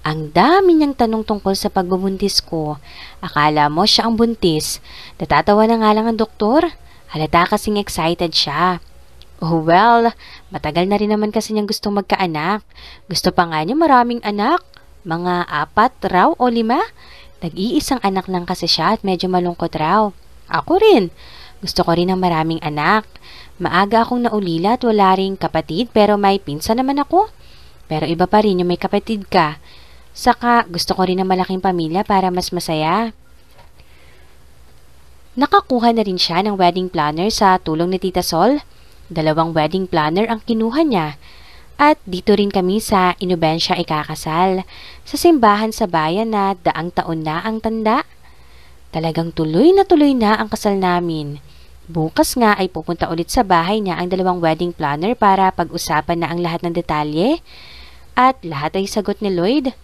Ang dami niyang tanong tungkol sa pagbubuntis ko. Akala mo siya ang buntis. Natatawa na nga lang ang doktor. Halata kasing excited siya. Oh well, matagal na rin naman kasi niyang gustong magkaanak. Gusto pa nga niya maraming anak. Mga 4 raw o 5. Nag-iisang anak lang kasi siya at medyo malungkot raw. Ako rin. Gusto ko rin ng maraming anak. Maaga akong naulila at wala ring kapatid pero may pinsan naman ako. Pero iba pa rin yung may kapatid ka. Saka gusto ko rin ng malaking pamilya para mas masaya. Nakakuha na rin siya ng wedding planner sa tulong ni Tita Sol. 2 wedding planner ang kinuha niya. At dito rin kami sa Inubensya ikakasal. Sa simbahan sa bayan na 100 taon na ang tanda. Talagang tuloy na ang kasal namin. Bukas nga ay pupunta ulit sa bahay niya ang 2 wedding planner para pag-usapan na ang lahat ng detalye. At lahat ay sagot ni Lloyd.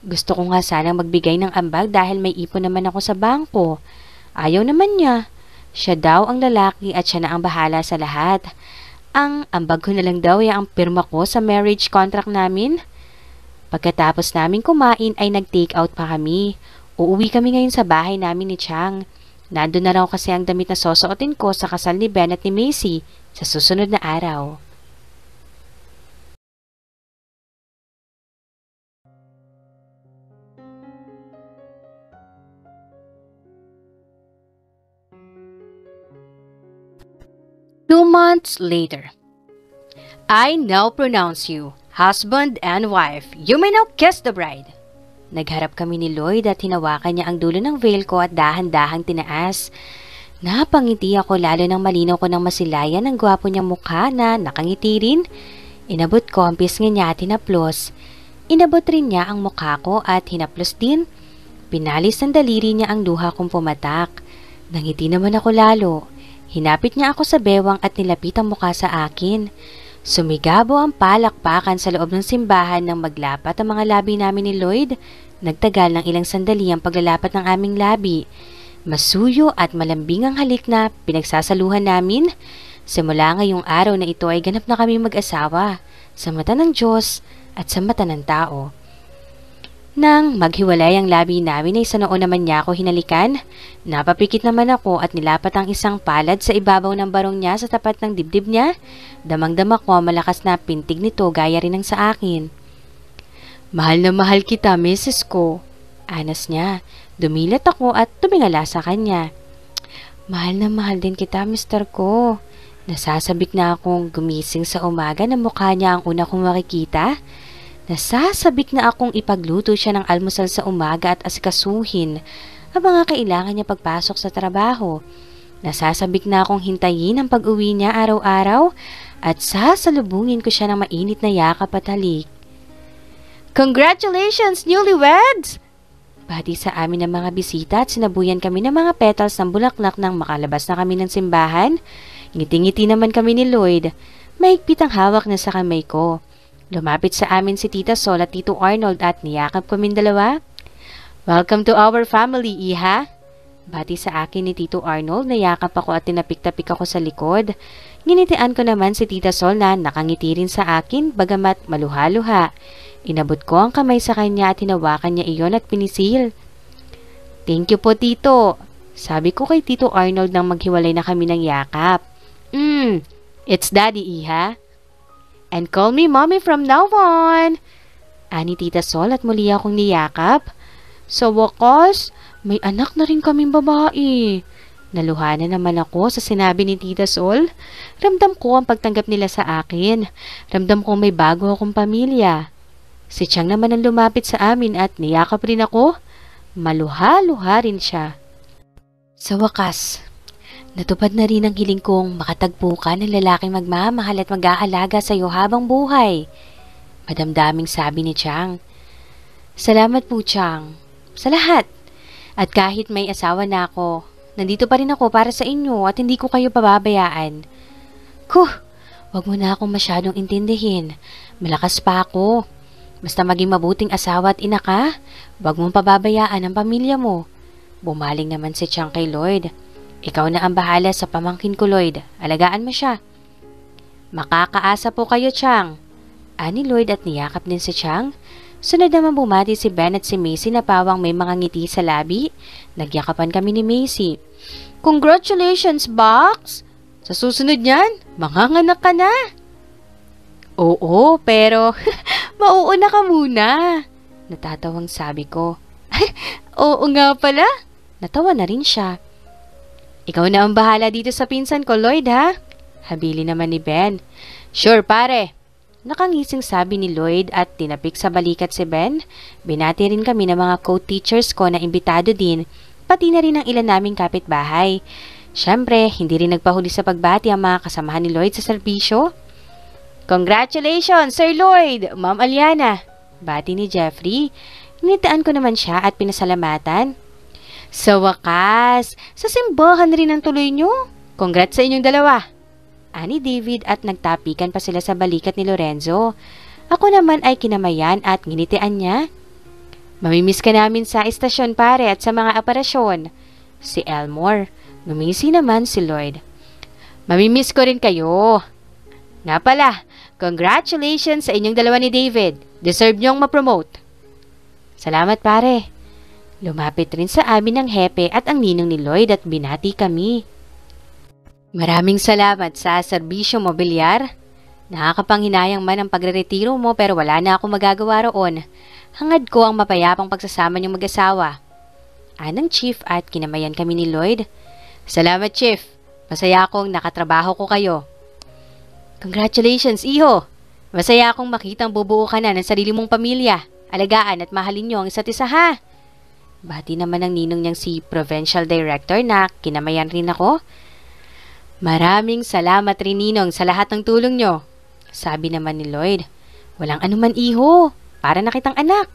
Gusto ko nga sanang magbigay ng ambag dahil may ipon naman ako sa bangko. Ayaw naman niya. Siya daw ang lalaki at siya na ang bahala sa lahat. Ang ambag ko na lang daw ay ang pirma ko sa marriage contract namin. Pagkatapos namin kumain ay nag-take out pa kami. Uuwi kami ngayon sa bahay namin ni Chang. Nandun na raw kasi ang damit na susuotin ko sa kasal ni Ben at ni Macy sa susunod na araw. Two months later. I now pronounce you husband and wife. You may now kiss the bride. Nagharap kami ni Lloyd at hinawakan niya ang dulo ng veil ko at dahan-dahang tinaas. Napangiti ako lalo nang malinaw ko ng masilayan ang gwapo niyang mukha na nakangiti rin. Inabot ko ang pisngi niya at hinaplos. Inabot rin niya ang mukha ko at hinaplos din. Pinalis ng daliri niya ang luha kong pumatak. Nangiti naman ako lalo. Hinapit niya ako sa bewang at nilapit ang mukha sa akin. Sumigabo ang palakpakan sa loob ng simbahan nang maglapat ang mga labi namin ni Lloyd. Nagtagal ng ilang sandali ang paglalapat ng aming labi. Masuyo at malambing ang halik na pinagsasaluhan namin. Simula ngayong araw na ito ay ganap na kami mag-asawa sa mata ng Diyos at sa mata ng tao. Nang maghiwalay ang labi namin ay sa noon naman niya ako hinalikan. Napapikit naman ako at nilapat ang isang palad sa ibabaw ng barong niya sa tapat ng dibdib niya. Damang-dama ko malakas na pintig nito gaya rin ng sa akin. Mahal na mahal kita, Mrs. ko. Anas niya. Dumilat ako at tumingala sa kanya. Mahal na mahal din kita, Mr. ko. Nasasabik na akong gumising sa umaga na mukha niya ang una kong makikita. Nasasabik na akong ipagluto siya ng almusal sa umaga at asikasuhin ang mga kailangan niya pagpasok sa trabaho. Nasasabik na akong hintayin ang pag-uwi niya araw-araw at sasalubungin ko siya ng mainit na yakap at halik. "Congratulations, newlyweds!" Bati sa amin ng mga bisita at sinabuyan kami ng mga petals ng bulaklak nang makalabas na kami ng simbahan. Ngiti-ngiti naman kami ni Lloyd. Mahigpit ang hawak na sa kamay ko. Lumapit sa amin si Tita Sol at Tito Arnold at niyakap kaming dalawa. "Welcome to our family, Iha." Bati sa akin ni Tito Arnold, nayakap ako at tinapik-tapik ako sa likod. Ginitian ko naman si Tita Sol na nakangiti rin sa akin bagamat maluha-luha. Inabot ko ang kamay sa kanya at hinawakan niya iyon at pinisil. "Thank you po, Tito," sabi ko kay Tito Arnold nang maghiwalay na kami ng yakap. It's Daddy, Iha. "And call me Mommy from now on," ani Tita Sol at muli akong niyakap. Sa wakas, may anak na rin kaming babae. Naluha na naman ako sa sinabi ni Tita Sol. Ramdam ko ang pagtanggap nila sa akin. Ramdam ko may bago akong pamilya. Si Chang naman ang lumapit sa amin at niyakap rin ako. Maluha-luha rin siya. Sa wakas, natupad na rin ang hiling kong makatagpo ka ng lalaking magmamahal at mag-aalaga sa iyo habang buhay. Madamdaming sabi ni Chang. "Salamat po, Chang. Sa lahat. At kahit may asawa na ako, nandito pa rin ako para sa inyo at hindi ko kayo pababayaan." Wag mo na akong masyadong intindihin. Malakas pa ako. Basta maging mabuting asawa at ina ka, wag mong pababayaan ang pamilya mo. Bumaling naman si Chang kay Lloyd. "Ikaw na ang bahala sa pamangkin ko, Lloyd. Alagaan mo siya." "Makakaasa po kayo, Chang," ani Lloyd at niyakap din si Chang. Sunod naman bumati si Ben at si Macy na pawang may mga ngiti sa labi. Nagyakapan kami ni Macy. "Congratulations, Box! Sa susunod niyan, manganganak ka na." "Oo, pero mauuna ka muna," natatawang sabi ko. "Oo nga pala." Natawa na rin siya. "Ikaw na ang bahala dito sa pinsan ko, Lloyd, ha?" Habili naman ni Ben. "Sure, pare." Nakangising sabi ni Lloyd at tinapik sa balikat si Ben. Binati rin kami ng mga co-teachers ko na imbitado din, pati na rin ang ilan naming kapitbahay. Siyempre, hindi rin nagpahuli sa pagbati ang mga kasamahan ni Lloyd sa serbisyo. "Congratulations, Sir Lloyd, Ma'am Aliana," bati ni Jeffrey. Initaan ko naman siya at pinasalamatan. "Sa wakas, sa simbahan rin ang tuloy nyo. Congrats sa inyong dalawa," ani David at nagtapikan pa sila sa balikat ni Lorenzo. Ako naman ay kinamayan at nginitian niya. "Mamimiss ka namin sa istasyon, pare, at sa mga operasyon." Si Elmore. Ngumisi naman si Lloyd. "Mamimiss ko rin kayo. Nga pala, congratulations sa inyong dalawa ni David. Deserve niyong ma-promote." "Salamat, pare." Lumapit rin sa amin ang hepe at ang ninong ni Lloyd at binati kami. "Maraming salamat sa serbisyo mobilyar. Nakakapanghinayang man ang pagreretiro mo pero wala na akong magagawa roon. Hangad ko ang mapayapang pagsasama niyong mag-asawa." Anang Chief at kinamayan kami ni Lloyd. "Salamat, Chief. Masaya akong nakatrabaho ko kayo." "Congratulations, Iho. Masaya akong makitang bubuo ka na ng sarili mong pamilya. Alagaan at mahalin niyo ang isa't isa, ha?" Bati naman ang ninong niyang si Provincial Director na kinamayan rin ako. "Maraming salamat rin, Ninong, sa lahat ng tulong nyo," sabi naman ni Lloyd. "Walang anuman, Iho. Para na kitang anak."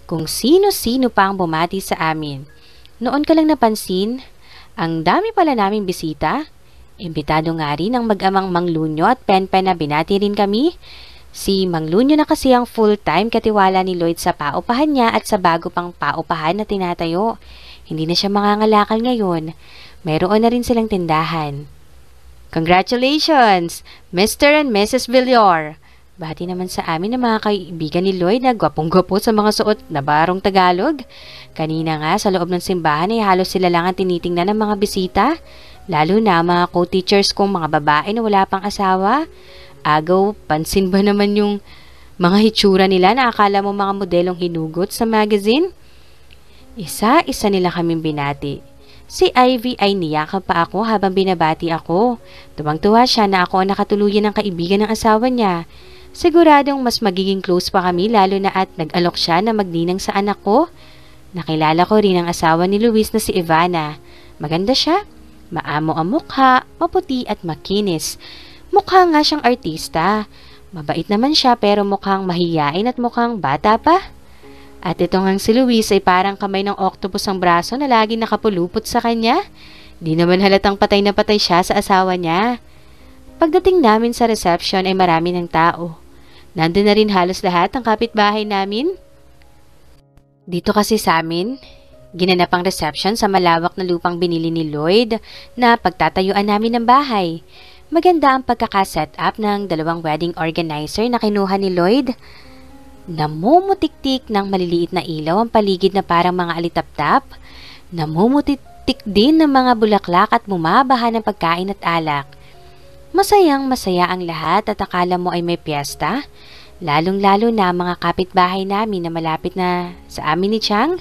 Kung sino-sino pa ang bumati sa amin. Noon ko lang napansin, ang dami pala naming bisita. Imbitado nga rin ang mag-amang Mang Lunyo at Penpen na binati rin kami. Si Mang Lunyo na kasi ang full-time katiwala ni Lloyd sa paupahan niya at sa bago pang paupahan na tinatayo. Hindi na siya mangangalakal ngayon. Mayroon na rin silang tindahan. "Congratulations, Mr. and Mrs. Villar." Bati naman sa amin ng mga kaibigan ni Lloyd na gwapong-gwapo sa mga suot na barong Tagalog. Kanina nga sa loob ng simbahan ay halos sila lang ang tinitingnan ng mga bisita. Lalo na mga co-teachers kong mga babae na wala pang asawa. Agaw, pansin ba naman yung mga hitsura nila na akala mo mga modelong hinugot sa magazine? Isa-isa nila kaming binati. Si Ivy ay niyakap pa ako habang binabati ako. Tuwang-tuwa siya na ako ang nakatuluyan ng kaibigan ng asawa niya. Siguradong mas magiging close pa kami lalo na at nag-alok siya na magninang sa anak ko. Nakilala ko rin ang asawa ni Luis na si Ivana. Maganda siya. Maamo ang mukha, maputi at makinis. Mukha nga siyang artista. Mabait naman siya pero mukhang mahiyain at mukhang bata pa. At ito ngang si Luis ay parang kamay ng octopus ang braso na lagi nakapulupot sa kanya. Di naman halatang patay na patay siya sa asawa niya. Pagdating namin sa reception ay marami ng tao. Nandun na rin halos lahat ng kapitbahay namin. Dito kasi sa amin, ginanap ang reception sa malawak na lupang binili ni Lloyd na pagtatayuan namin ng bahay. Maganda ang pagkakaset up ng dalawang wedding organizer na kinuha ni Lloyd. Namumutiktik ng maliliit na ilaw ang paligid na parang mga alitap-tap. Namumutiktik din ng mga bulaklak at bumabaha ng pagkain at alak. Masayang masaya ang lahat at akala mo ay may piyesta. Lalong-lalo na mga kapitbahay namin na malapit na sa amin ni Chang.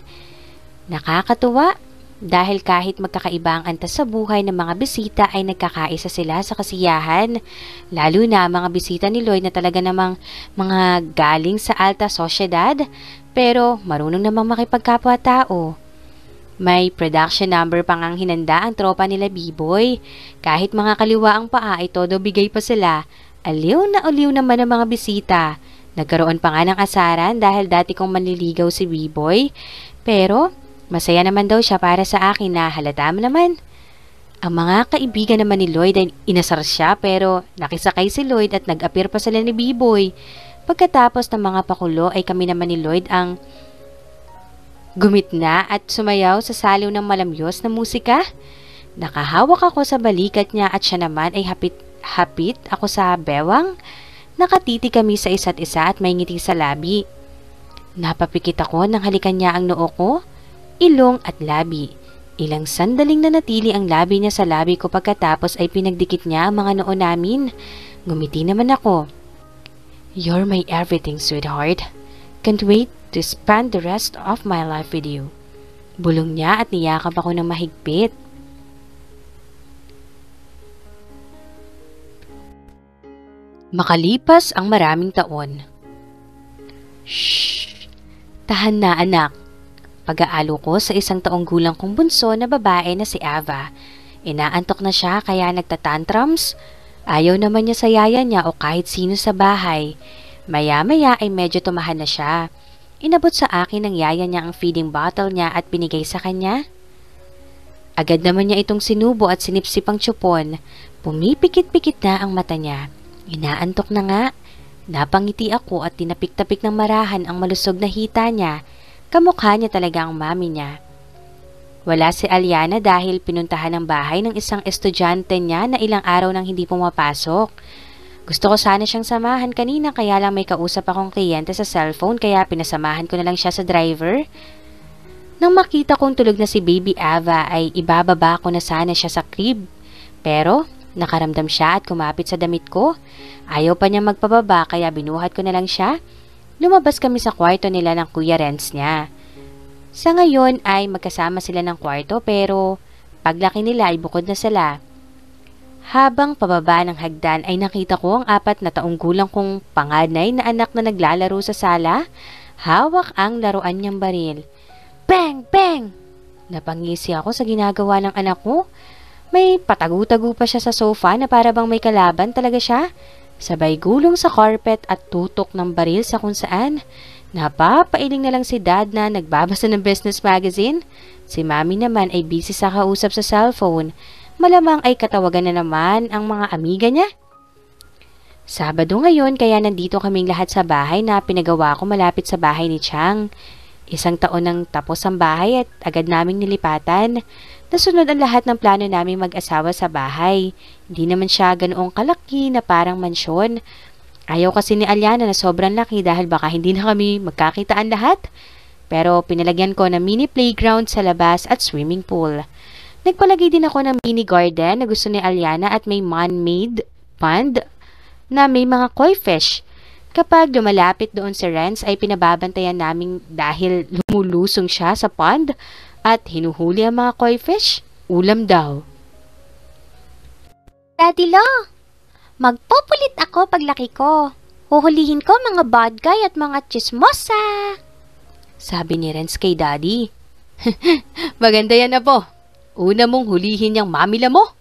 Nakakatuwa dahil kahit magkakaiba ang antas sa buhay ng mga bisita ay nagkakaisa sila sa kasiyahan. Lalo na ang mga bisita ni Lloyd na talaga namang mga galing sa alta sosyedad pero marunong namang makipagkapwa-tao. May production number pang ang hinanda ang tropa nila B-Boy. Kahit mga kaliwa ang paa ay todo bigay pa sila. Aliw na aliw naman ang mga bisita. Nagkaroon pa nga ng asaran dahil dati kong manliligaw si B-Boy. Pero masaya naman daw siya para sa akin na halata mo naman. Ang mga kaibigan naman ni Lloyd ay inasar siya pero nakisakay si Lloyd at nag-appear pa sila ni B-Boy. Pagkatapos ng mga pakulo ay kami naman ni Lloyd ang gumitna at sumayaw sa saliw ng malamyos na musika. Nakahawak ako sa balikat niya at siya naman ay hapit ako sa bewang. Nakatiti kami sa isa't isa at may ngiti sa labi. Napapikit ako nang halikan niya ang noo ko, ilong at labi. Ilang sandaling nanatili ang labi niya sa labi ko pagkatapos ay pinagdikit niya ang mga noo namin. Ngumiti naman ako. You're my everything, sweetheart. Can't wait to spend the rest of my life with you. Bulong niya at niyakap ako ng mahigpit. Makalipas ang maraming taon. Shh! Tahan na anak. Pag-aalo ko sa isang taong gulang kong bunso na babae na si Ava. Inaantok na siya kaya nagtatantrums. Ayaw naman niya sa yaya niya o kahit sino sa bahay. Maya-maya ay medyo tumahan na siya. Inabot sa akin ng yaya niya ang feeding bottle niya at binigay sa kanya. Agad naman niya itong sinubo at sinipsip ang tsupon. Pumipikit-pikit na ang mata niya. Inaantok na nga. Napangiti ako at tinapik-tapik ng marahan ang malusog na hita niya. Kamukha niya talaga ang mami niya. Wala si Aliana dahil pinuntahan ng bahay ng isang estudyante niya na ilang araw nang hindi pumapasok. Gusto ko sana siyang samahan kanina kaya lang may kausap akong kliyente sa cellphone kaya pinasamahan ko na lang siya sa driver. Nang makita kong tulog na si Baby Ava ay ibababa ko na sana siya sa crib. Pero nakaramdam siya at kumapit sa damit ko. Ayaw pa niya magpababa kaya binuhat ko na lang siya. Lumabas kami sa kwarto nila ng Kuya Renz niya. Sa ngayon ay magkasama sila ng kwarto pero paglaki nila ay bukod na sila. Habang pababa ng hagdan ay nakita ko ang 4 na taong gulang kong panganay na anak na naglalaro sa sala. Hawak ang laruan niyang baril. Bang! Bang! Napangisi ako sa ginagawa ng anak ko. May patagu-tagu pa siya sa sofa na para bang may kalaban talaga siya. Sabay gulong sa carpet at tutok ng baril sa kung saan. Napapailing na lang si Dad na nagbabasa ng business magazine. Si Mami naman ay busy sa kausap sa cellphone. Malamang ay katawagan na naman ang mga amiga niya. Sabado ngayon kaya nandito kaming lahat sa bahay na pinagawa ko malapit sa bahay ni Chang. 1 taon nang tapos ang bahay at agad naming nilipatan. Nasunod ang lahat ng plano naming mag-asawa sa bahay. Hindi naman siya ganoong kalaki na parang mansyon. Ayaw kasi ni Aliana na sobrang laki dahil baka hindi na kami magkakitaan lahat. Pero pinalagyan ko ng mini playground sa labas at swimming pool. Nagpalagay din ako ng mini garden na gusto ni Aliana at may man-made pond na may mga koi fish. Kapag lumalapit doon si Renz ay pinababantayan namin dahil lumulusong siya sa pond at hinuhuli ang mga koi fish. ulam daw. Daddy Lo, magpupulit ako paglaki ko. Huhulihin ko mga bad guy at mga chismosa. Sabi ni Renz kay Daddy. Maganda yan, Apo. Una mong hulihin yung mamila mo.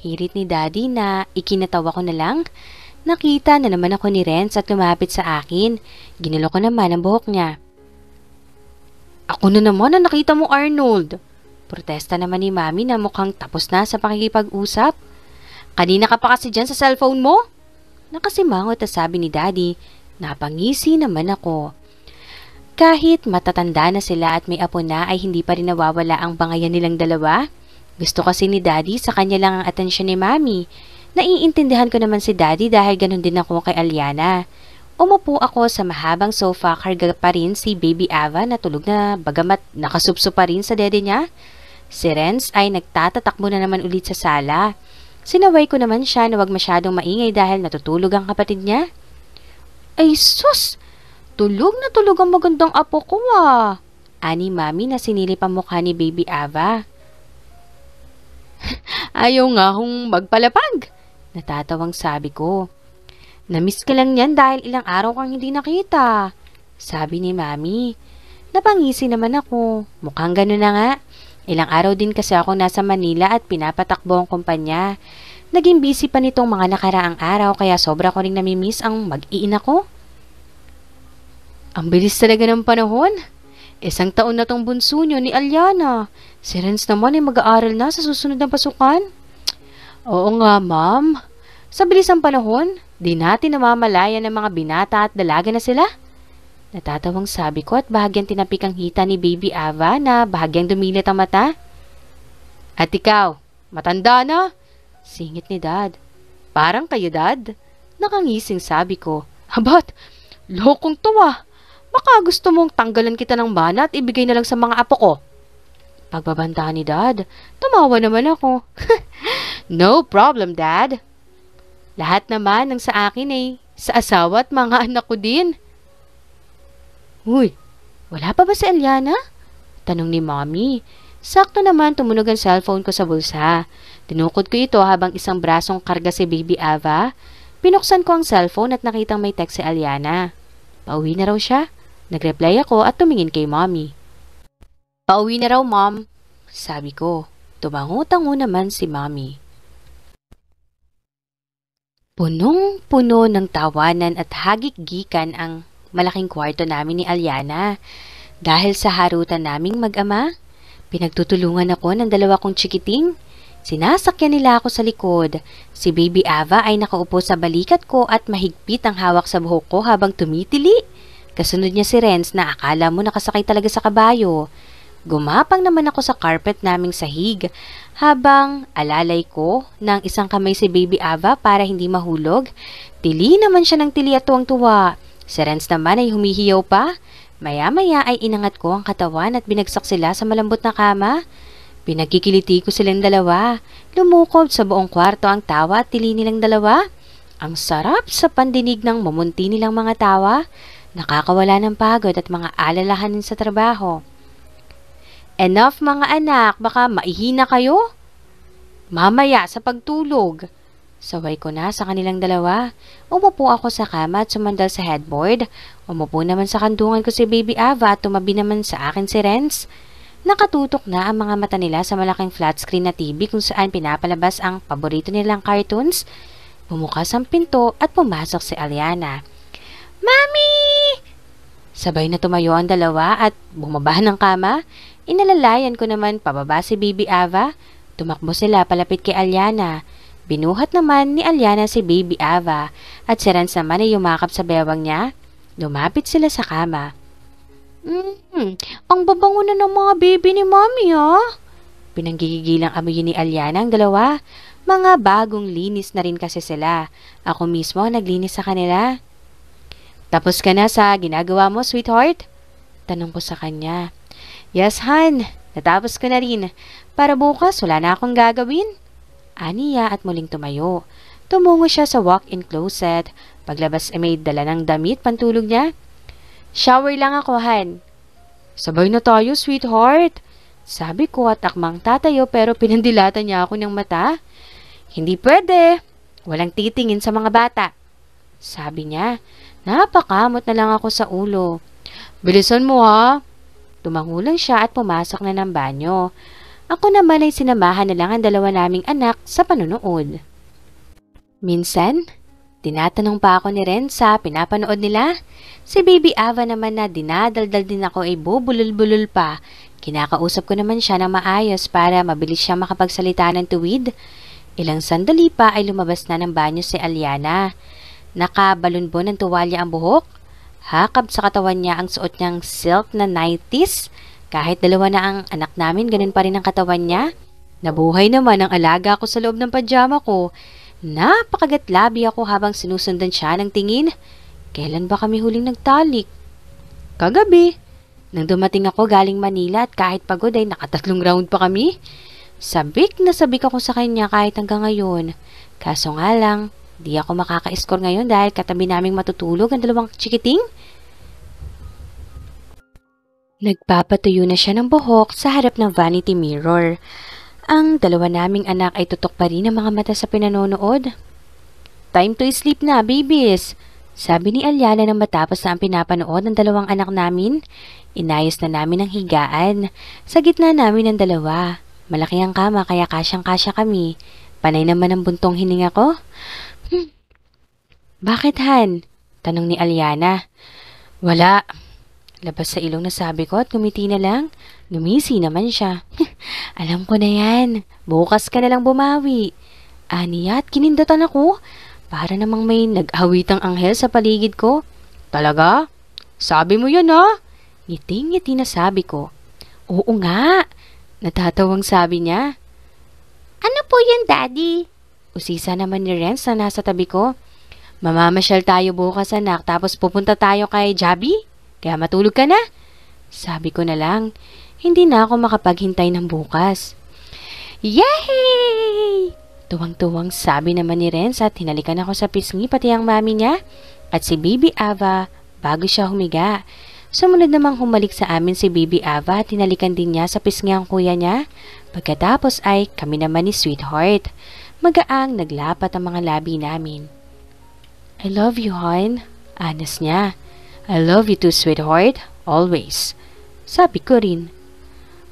Hirit ni Daddy na ikinatawa ko na lang. Nakita na naman ako ni Renz at lumapit sa akin. Ginilo ko naman ang buhok niya. Ako na naman na nakita mo, Arnold. Protesta naman ni Mami na mukhang tapos na sa pakikipag-usap. Kanina ka pa kasi dyan sa cellphone mo? Nakasimangot at sabi ni Daddy. Napangisi naman ako. Kahit matatanda na sila at may apo na ay hindi pa rin nawawala ang bangayan nilang dalawa. Gusto kasi ni Daddy sa kanya lang ang atensyon ni Mami. Naiintindihan ko naman si Daddy dahil ganun din ako kay Aliana. Umupo ako sa mahabang sofa, karga pa rin si Baby Ava na tulog na bagamat nakasupso pa rin sa dede niya. Si Renz ay nagtatatakbo na naman ulit sa sala. Sinaway ko naman siya na wag masyadong maingay dahil natutulog ang kapatid niya. Ay sus! Tulog na tulog ang magandang apo ko ah! Ani Mami na sinilip ang mukha ni Baby Ava. Ayaw nga akong magpalapag! Natatawang sabi ko. Namiss ka lang yan dahil ilang araw kang hindi nakita. Sabi ni Mami. Napangisi naman ako. Mukhang gano'n na nga. Ilang araw din kasi ako nasa Manila at pinapatakbo ang kumpanya. Naging busy pa nitong mga nakaraang araw kaya sobra ko ring namimiss ang mag-iina ko. Ang bilis talaga ng panahon. 1 taon na tong bunso niyo ni Aliana. Si Renz naman ay mag-aaral na sa susunod na pasukan. Oo nga, Ma'am. Sa bilis ng panahon, di natin namamalaya ng mga binata at dalaga na sila. Natatawang sabi ko at bahagyang tinapik ang hita ni Baby Ava na bahagyang dumilit ang mata. At ikaw, matanda na? Singit ni Dad. Parang kayo, Dad? Nakangising sabi ko. Abat, lokong to ah. Baka gusto mong tanggalan kita ng mana at ibigay na lang sa mga apo ko. Pagbabanta ni Dad, tumawa naman ako. No problem, Dad. Lahat naman ng sa akin eh, sa asawa at mga anak ko din. Uy, wala pa ba si Aliana? Tanong ni Mommy. Sakto naman tumunog ang cellphone ko sa bulsa. Tinukod ko ito habang isang brasong karga si Baby Ava. Pinuksan ko ang cellphone at nakitang may text si Aliana. Pauwi na raw siya. Nagreply ako at tumingin kay Mommy. Pauwi na raw, Mom. Sabi ko. Tumango-tango naman si Mommy. Punong-puno ng tawanan at hagik-gikan ang malaking kwarto namin ni Aliana. Dahil sa harutan naming mag-ama, pinagtutulungan ako ng 2 kong chikiting. Sinasakyan nila ako sa likod. Si Baby Ava ay nakaupo sa balikat ko at mahigpit ang hawak sa buhok ko habang tumitili. Kasunod niya si Renz na akala mo nakasakay talaga sa kabayo. Gumapang naman ako sa carpet naming sahig habang alalay ko ng isang kamay si Baby Ava para hindi mahulog. Tili naman siya ng tili at tuwang-tuwa. Si Renz naman ay humihiyaw pa. Maya-maya ay inangat ko ang katawan at binagsak sila sa malambot na kama. Pinagkikiliti ko silang 2. Lumukob sa buong kwarto ang tawa at tili nilang 2. Ang sarap sa pandinig ng mamunti nilang mga tawa. Nakakawala ng pagod at mga alalahanin sa trabaho. Enough mga anak, baka maihina kayo. Mamaya sa pagtulog. Saway ko na sa kanilang 2. Umupo ako sa kama at sumandal sa headboard. Umupo naman sa kandungan ko si Baby Ava at tumabi naman sa akin si Renz. Nakatutok na ang mga mata nila sa malaking flat screen na TV kung saan pinapalabas ang paborito nilang cartoons. Bumukas ang pinto at pumasok si Aliana. Mami! Sabay na tumayo ang 2 at bumaba ng kama. Inalalayan ko naman pababa si Baby Ava. Tumakbo sila palapit kay Aliana. Binuhat naman ni Aliana si Baby Ava at si Renz naman ay yumakap sa bewang niya. Lumapit sila sa kama. Ang babango na ng mga baby ni Mommy ah. Pinanggigigilang amoy ni Aliana ang 2. Mga bagong linis na rin kasi sila. Ako mismo naglinis sa kanila. Tapos ka na sa ginagawa mo, sweetheart? Tanong ko sa kanya. Yes, Han. Natapos ko na rin. Para bukas, wala na akong gagawin. Aniya at muling tumayo. Tumungo siya sa walk-in closet. Paglabas ay may dala ng damit pantulog niya. Shower lang ako, Han. Sabay na tayo, sweetheart. Sabi ko at akmang tatayo pero pinandilatan niya ako ng mata. Hindi pwede. Walang titingin sa mga bata. Sabi niya. Napakamot na lang ako sa ulo. Bilisan mo ha. Tumango lang siya at pumasok na ng banyo. Ako naman ay sinamahan na lang ang dalawa naming anak sa panonood. Minsan, tinatanong pa ako ni Ren sa pinapanood nila. Si Baby Ava naman na dinadaldal din ako ay bubulol-bulol pa. Kinakausap ko naman siya ng maayos para mabilis siya makapagsalita ng tuwid. Ilang sandali pa ay lumabas na ng banyo si Aliana. Nakabalunbon ng tuwalya ang buhok. Hakab sa katawan niya ang suot niyang silk na 90s. Kahit dalawa na ang anak namin, ganun pa rin ang katawan niya. Nabuhay naman ang alaga ko sa loob ng pajama ko. Napakagatlabi ako habang sinusundan siya ng tingin. Kailan ba kami huling nagtalik? Kagabi. Nang dumating ako galing Manila at kahit pagod ay nakatatlong round pa kami. Sabik na sabik ako sa kanya kahit hanggang ngayon. Kaso nga lang, di ako makaka-score ngayon dahil katabi naming matutulog ang dalawang chikiting. Nagpapatuyo na siya ng buhok sa harap ng vanity mirror. Ang dalawa naming anak ay tutok pa rin ang mga mata sa pinanonood. Time to sleep na, babies! Sabi ni Aliana nang matapos na ang pinapanood ng dalawang anak namin. Inayos na namin ang higaan. Sa gitna namin ng dalawa. Malaki ang kama kaya kasyang-kasya kami. Panay naman ang buntong hininga ko. Bakit, Han? Tanong ni Aliana. Wala. Labas sa ilong na sabi ko at ngumiti na lang. Ngumisi naman siya. Alam ko na yan. Bukas ka na lang bumawi. Aniya at kinindatan ako. Para namang may nag-awitang anghel sa paligid ko. Talaga? Sabi mo yan ha? Ngiti-ngiti na sabi ko. Oo nga. Natatawang sabi niya. Ano po yan, Daddy? Usisa naman ni Renz na nasa tabi ko. Mamamasyal tayo bukas anak tapos pupunta tayo kay Jabi? Kaya matulog ka na? Sabi ko na lang, hindi na ako makapaghintay ng bukas. Yay! Tuwang-tuwang sabi naman ni Renz at hinalikan ako sa pisngi pati ang mami niya at si Baby Ava bago siya humiga. Sumunod namang humalik sa amin si Baby Ava at hinalikan din niya sa pisngi ang kuya niya. Pagkatapos ay kami naman ni Sweetheart. Magaang naglapat ang mga labi namin. I love you, hon. Anas niya. I love you too, sweetheart. Always. Sabi ko rin.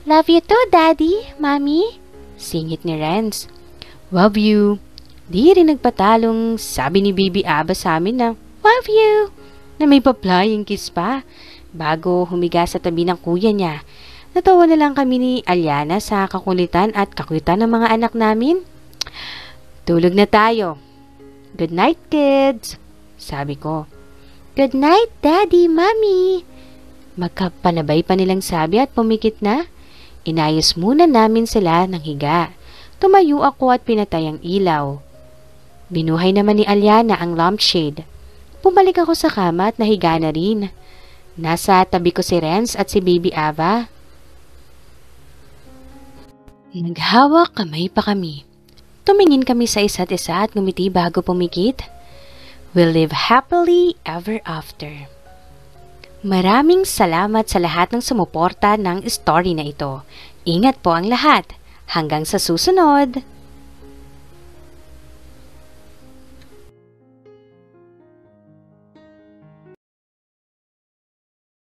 Love you too, Daddy, Mommy. Singit ni Renz. Love you. Di rin nagpatalong sabi ni Baby Ava sa amin na love you. Na may pa-flying kiss pa. Bago humiga sa tabi ng kuya niya. Natawa na lang kami ni Aliana sa kakulitan at kakulitan ng mga anak namin. Tulog na tayo. Good night, kids. Sabi ko. Good night, Daddy, Mommy. Magkapanabay pa nilang sabi at pumikit na. Inayos muna namin sila ng higa. Tumayo ako at pinatay ang ilaw. Binuhay naman ni Aliana ang lampshade. Pumalik ako sa kama at nahiga na rin. Nasa tabi ko si Renz at si Baby Ava. Naghawak kamay pa kami. Tumingin kami sa isa't isa at ngumiti bago pumikit. We'll live happily ever after. Maraming salamat sa lahat ng sumuporta ng story na ito. Ingat po ang lahat. Hanggang sa susunod!